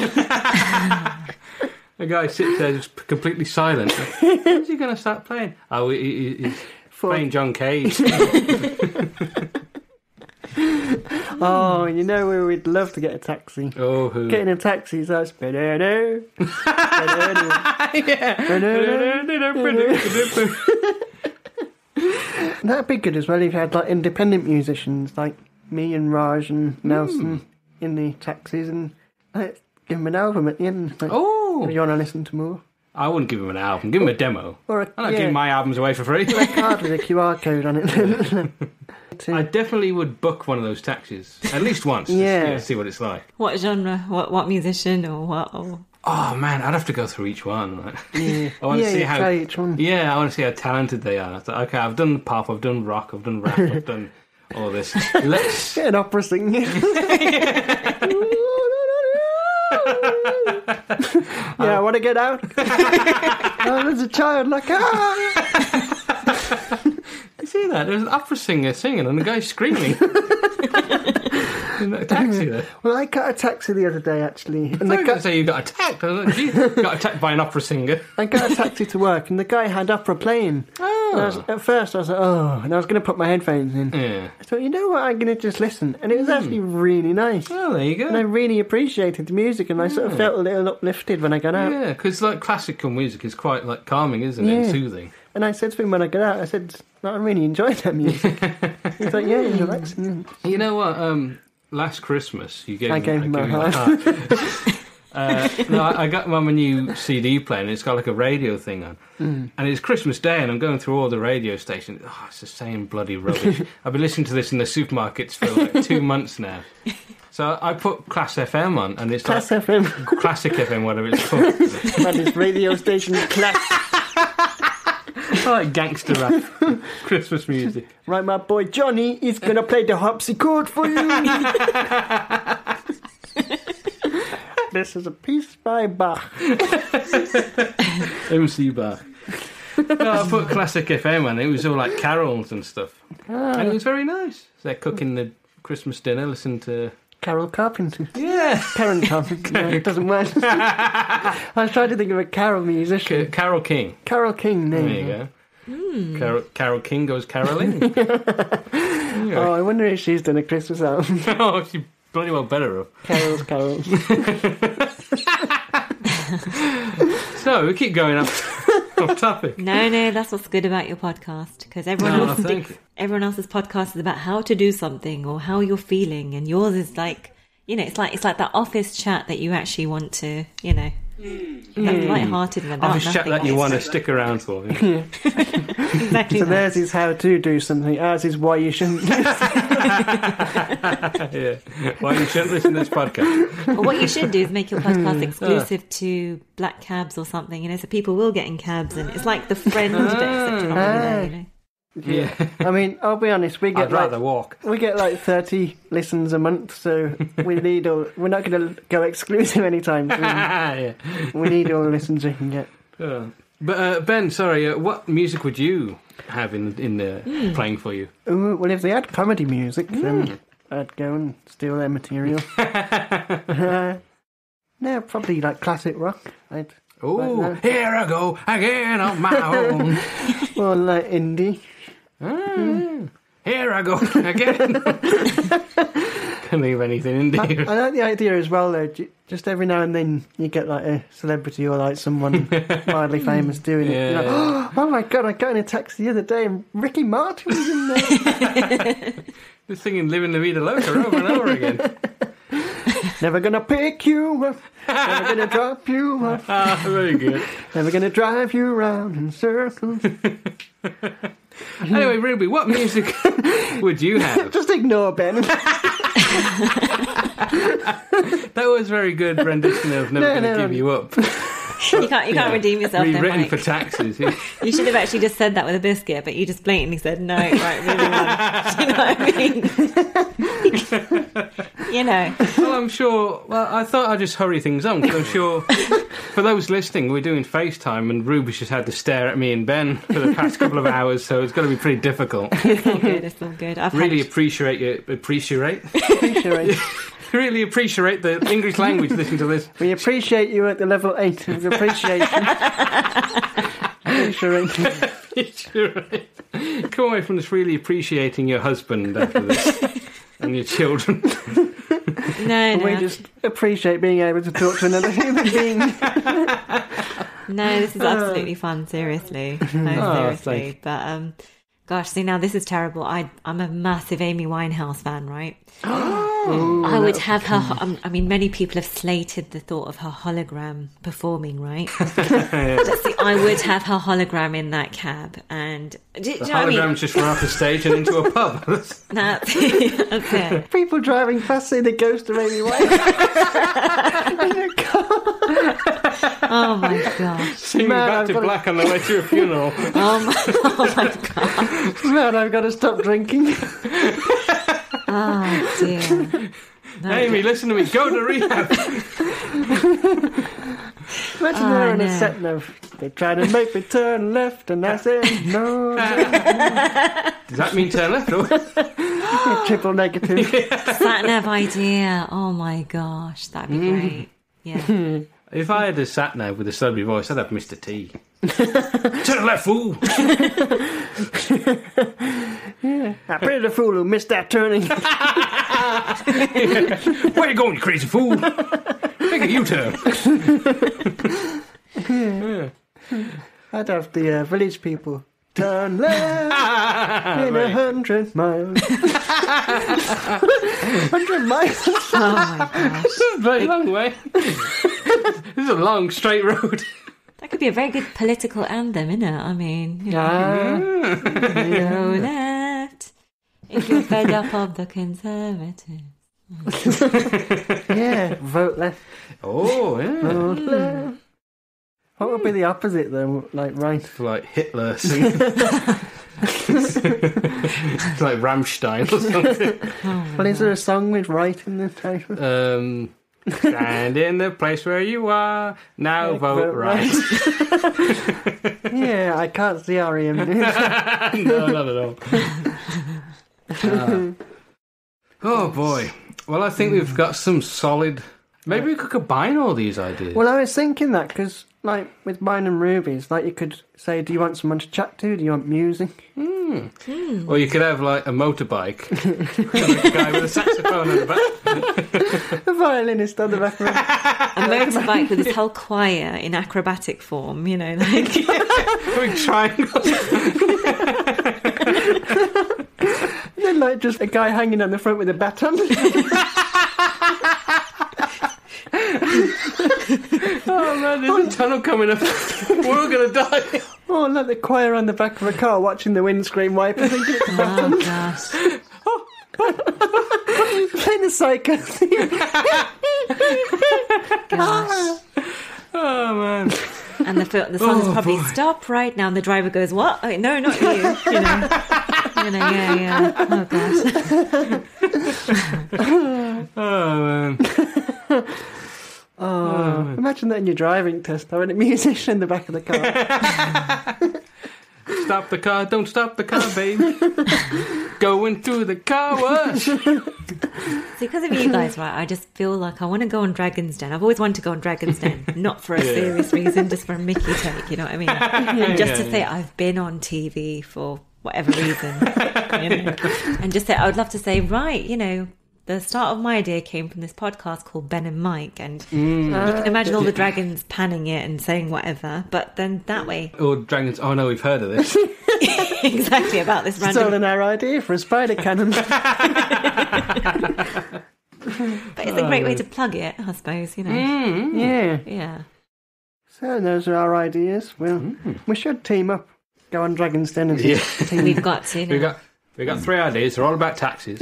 A guy sits there just completely silent. When's he going to start playing? Oh, he's playing John Cage. Oh, you know where we'd love to get a taxi. Oh, who? Getting a taxi is us. That'd be good as well if you had like independent musicians like me and Raj and Nelson in the taxis and like, give them an album at the end. Like, if you want to listen to more. I wouldn't give him an album. Give him a demo. I'm not giving my albums away for free. A card with a QR code on it. I definitely would book one of those taxis at least once. Yeah. To see what it's like. What genre? What musician or what? Or... Oh man, I'd have to go through each one. Like. Yeah. I want to see how. Each one. Yeah, I want to see how talented they are. It's like, okay, I've done pop, I've done rock, I've done rap, I've done all this. Let's get an opera singer. I want to get out. Oh, there's a child like You see that? There's an opera singer singing and the guy's screaming. In that taxi there. Well, I got a taxi the other day, actually. And I was going to say you got attacked. I was like, gee, got attacked by an opera singer. I got a taxi to work, and the guy had opera playing. Oh. At first, I was like, oh, and I was going to put my headphones in. Yeah. I thought, you know what, I'm going to just listen. And it was actually really nice. Oh, there you go. And I really appreciated the music, and I sort of felt a little uplifted when I got out. Yeah, because like classical music is quite like calming, isn't it? And soothing. And I said to him when I got out, I said, I really enjoyed that music. He's like, yeah, it's relaxing. You know what? Last Christmas, you gave I me, gave him my heart. No, I got Mum a new CD player, and it's got like a radio thing on. And it's Christmas Day, and I'm going through all the radio stations. Oh, it's the same bloody rubbish. I've been listening to this in the supermarkets for like 2 months now. So I put Class FM on, and it's Class like FM. Classic FM, whatever it's called. That is radio station Class. Like gangster rap, Christmas music. Right, my boy Johnny is going to play the harpsichord for you. This is a piece by Bach. MC Bach. No, I put Classic FM on. It was all like carols and stuff. And it was very nice. So they're cooking the Christmas dinner, listen to... Carol Carpenter. Yeah. Karen Carpenter. No, it doesn't work. I was trying to think of a carol musician. Carol King. Carol King, There you go. Carol King goes caroling. Oh, I wonder if she's done a Christmas album. Oh, she bloody well better have. Carols. So, we keep going off topic. No, that's what's good about your podcast, because everyone else's podcast is about how to do something or how you're feeling, and yours is like, it's like that office chat that you actually want to, that's light-hearted and about Office chat nothing. that you want to stick around for. Yeah. Exactly. So that. theirs is how to do something, ours is why you shouldn't do Yeah. Why you shouldn't listen to this podcast. Well, what you should do is make your podcast exclusive to black cabs or something, so people will get in cabs, and it's like the friend bit, except you're not really there, Yeah. I mean, I'll be honest, we get I'd rather walk. We get like 30 listens a month, so we're not going to go exclusive anytime soon. Yeah. We need all the listens we can get. But Ben, sorry, what music would you have in the playing for you? Ooh, well, if they had comedy music, then I'd go and steal their material. No, probably like classic rock. Oh, here I go again on my own. Or like indie. Here I go again. Can't leave anything in there. I like the idea as well, though. Just every now and then you get like a celebrity or like someone mildly famous doing it. Yeah. You're like, oh my god, I got in a taxi the other day and Ricky Martin was in there. Just singing Living La Vida Loca over and over again. Never gonna pick you up, never gonna drop you off. Ah, very good. Never gonna drive you around in circles. Anyway, Ruby, what music would you have? Just ignore Ben. That was very good rendition of Never Gonna Give You Up. You can't redeem yourself then, Rewritten Mike. for taxes. Yeah. You should have actually just said that with a biscuit, but you just blatantly said no. Right, moving on. Do you know what I mean? Well, I'm sure. Well, I thought I'd just hurry things on because I'm sure for those listening, we're doing FaceTime, and Ruby's just had to stare at me and Ben for the past couple of hours, so it's going to be pretty difficult. It's all good. I've Really had appreciate really appreciate the English language listening to this. We appreciate you at the level 8 of appreciation. Appreciate. Come away from this really appreciating your husband after this and your children. No. We just appreciate being able to talk to another human being. No, this is absolutely fun, seriously. No, seriously. Thanks. But, gosh, see, now this is terrible. I'm a massive Amy Winehouse fan, right? I would have her... I mean, many people have slated the thought of her hologram performing, right? But see, I would have her hologram in that cab. And do you know what I mean? Hologram's just run off the stage and into a pub. That's it. People driving past say the ghost of Amy Winehouse. Oh, my gosh. Singing Back to Black on the way to a funeral. Oh my gosh. Man, I've got to stop drinking. Oh, dear. No. Amy, listen to me. Go to rehab. Imagine her on a set nav. They try to make me turn left, and I say no. Does that mean turn left? Or? Triple negative. Sat-nav idea. Oh my gosh, that'd be great. Yeah. If I had a sat-nav with a celebrity voice, I'd have Mr. T. Turn left, fool! Yeah. I pity the fool who missed that turning. Where you going, you crazy fool? Make a U-turn. I'd have the village people. Turn left in 100 miles. 100 miles. Oh my gosh. It's a very long way. This is a long, straight road. That could be a very good political anthem, isn't it? I mean, you know, go left if you're fed up of the Conservatives. Yeah, vote left. Oh, yeah. Vote left. What would be the opposite though? Like right? Like Hitler singing. It's like Rammstein or something. Well, is there a song with right in the title? Stand in the place where you are. Now vote right. Yeah, I can't see R.E.M. No, not at all. Oh boy. Well, I think we've got some solid... Maybe we could combine all these ideas. Well, I was thinking that because, like, with mine and Ruby's, like, you could say, do you want someone to chat to? Do you want music? Or you could have, like, a motorbike. Like a guy with a saxophone on the back. A violinist on the back of it. A motorbike with his whole choir in acrobatic form, you know, like... Doing triangles. And then, like, just a guy hanging on the front with a baton. Oh man, there's a tunnel coming up. We're all going to die. Oh, like the choir on the back of a car watching the windscreen wiper. Thinking it's a baton. Oh gosh. Playing the psycho theme. Gosh. Oh man. And the song's probably stop right now, and the driver goes, "What? Oh, no, not you." You know, yeah. Oh gosh. Oh man. Oh, imagine that in your driving test, having a musician in the back of the car. Stop the car, don't stop the car, babe. Going through the car wash. See, because of you guys, right, I just feel like I want to go on Dragon's Den. I've always wanted to go on Dragon's Den, not for a serious reason, just for a Mickey take, you know what I mean? Just to say I've been on TV for whatever reason, you know? And just say, I would love to say, right, you know, the start of my idea came from this podcast called Ben and Mike, and you can imagine all the dragons panning it and saying whatever, but then that way... Or dragons, oh no, we've heard of this. Exactly, about this random... Stolen our idea for a spider cannon. But it's a great way to plug it, I suppose, you know. Yeah. Yeah. So those are our ideas. Well, we should team up. Go on Dragon's Den and team. We've got to now. We got 3 ideas. They're all about taxis.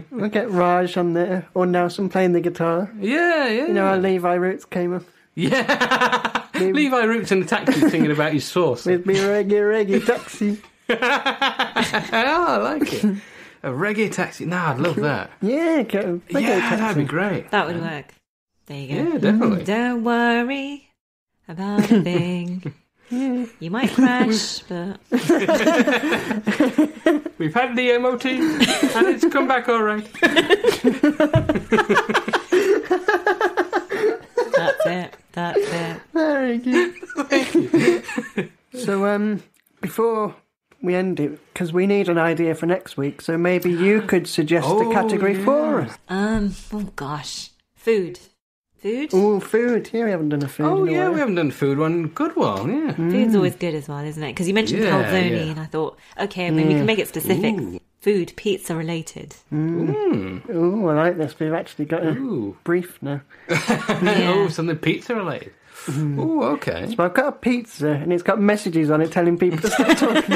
We'll get Raj on there, or Nelson playing the guitar. Yeah. You know how Levi Roots came up? Yeah. Levi Roots in the taxi singing about his sauce. With me reggae taxi. Oh, I like it. A reggae taxi. No, I'd love that. Yeah, get a reggae taxi. That'd be great. That would work. There you go. Yeah, definitely. Don't worry about a thing. You might crash, but... We've had the MOT, and it's come back all right. That's it. Very good. Thank you. So, before we end it, because we need an idea for next week, so maybe you could suggest a category for us. Oh gosh. Food. Oh, food. Yeah, we haven't done a food Oh, in a yeah, while. we haven't done food one. Good one, yeah. Food's always good as well, isn't it? Because you mentioned calzone, and I thought, okay, maybe we can make it specific. Ooh. Food, pizza related. Oh, I like this. We've actually got a brief now. Oh, something pizza related. Oh, okay. So I've got a pizza, and it's got messages on it telling people to stop talking.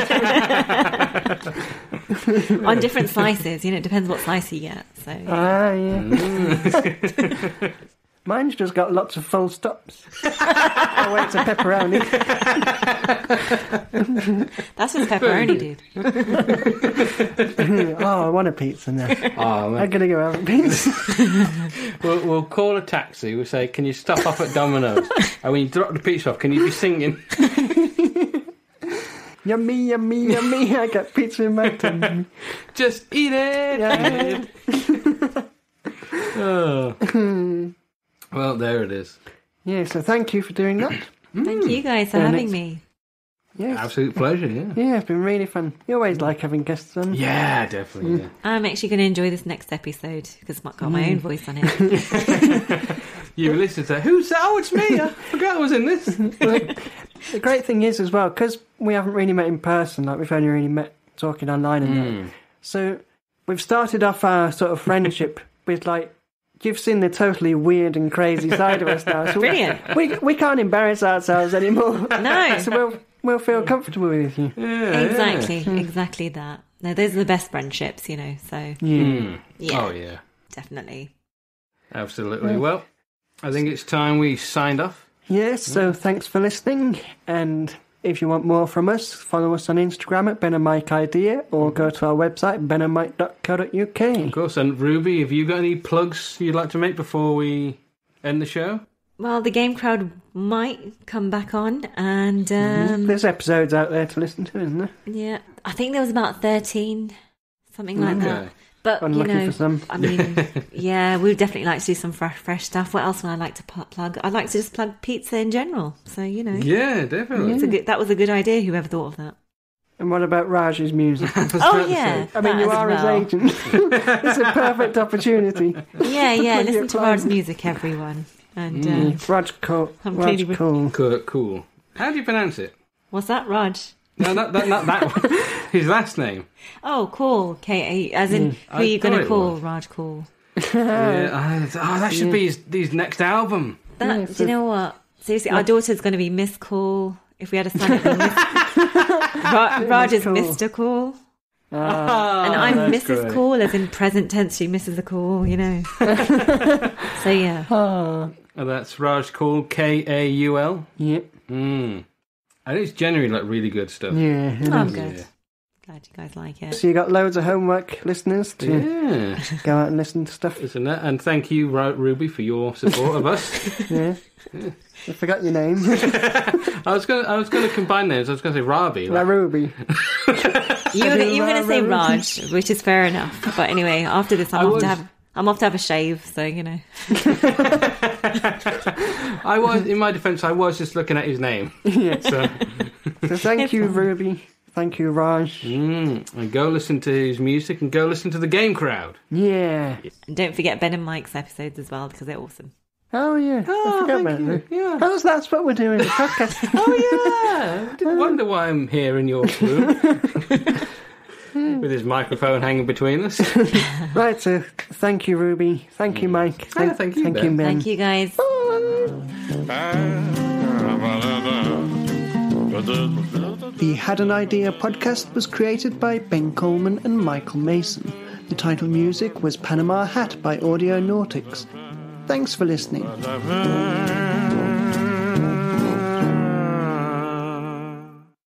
On different slices, you know, it depends what slice you get. So Yeah. Mine's just got lots of full stops. Oh, wait, it's a pepperoni. that's what pepperoni did. Oh, I want a pizza now. Oh, man. I'm going to go have a pizza. We'll call a taxi. We'll say, can you stop off at Domino's? And when you drop the pizza off, can you be singing? Yummy, yummy, yummy. I got pizza in my tummy. Just eat it. Yeah. Oh. Well, there it is. Yeah, so thank you for doing that. Thank you guys for having me. Yes. Absolute pleasure, yeah. Yeah, it's been really fun. You always like having guests on. Yeah, definitely, yeah. I'm actually going to enjoy this next episode because it's got my own voice on it. You listen to who's that? Oh, it's me. I forgot I was in this. The great thing is as well, because we haven't really met in person, like we've only really met talking online and that. So we've started off our sort of friendship with like, you've seen the totally weird and crazy side of us now. So Brilliant. We can't embarrass ourselves anymore. No. So we'll feel comfortable with you. Yeah, Exactly that. No, those are the best friendships, you know, so Yeah. yeah. Oh, yeah. Definitely. Absolutely. Well, I think it's time we signed off. Yes, so thanks for listening, and if you want more from us, follow us on Instagram at Ben and Mike Idea, or go to our website, benandmike.co.uk. Of course, and Ruby, have you got any plugs you'd like to make before we end the show? Well, the Game Crowd might come back on, and There's episodes out there to listen to, isn't there? yeah, I think there was about 13, something like that. Okay. But, Unlucky you know, for some. I mean, yeah, we'd definitely like to do some fresh stuff. What else would I like to plug? I'd like to just plug pizza in general. So, you know. Yeah, definitely. That was a good idea, whoever thought of that. And what about Raj's music? Oh, yeah. I mean, you are his agent. It's a perfect opportunity. Yeah, When you're listen to playing. Raj's music, everyone. And Raj Cool. completely- Cool. How do you pronounce it? what's that, Raj? No, not that one. His last name. Oh, cool. K-A, as in, who are you thought going to it call? was. Raj Cool. Yeah, that should be his next album. Do you know what? Seriously, our daughter's going to be Miss Cool. If we had a son, it'd be Raj is Cool. Mr. Cool. And Oh, I'm that's Mrs. great. Cool, as in present tense, she misses the call, you know. So, yeah. Oh, And that's Raj Kaul, Kaul. yeah. And it's generally like really good stuff. Yeah. it Oh, is. good. Yeah. Glad you guys like it. So you got loads of homework, listeners, to Yeah, go out and listen to stuff. isn't it? And thank you, Ruby, for your support of us. Yeah. I forgot your name. I was gonna combine names. I was gonna say Rabi. La Ruby. You were going to say Raj, which is fair enough. But anyway, after this, I'm off to have a shave, so, you know. I was, in my defence, I was just looking at his name. Yeah. So, So thank you, Ruby. Thank you, Raj. and go listen to his music and go listen to the Game Crowd. Yeah. And don't forget Ben and Mike's episodes as well, because they're awesome. Oh, yeah. I forgot about that. Yeah. Oh, that's what we're doing, the podcast. Oh yeah. I didn't wonder why I'm here in your room with his microphone hanging between us. Right, so thank you, Ruby. Thank you, Mike. Thank you, Ben. Ben. Thank you, guys. The Had an Idea podcast was created by Ben Coleman and Michael Mason. The title music was Panama Hat by Audio Nautics. Thanks for listening.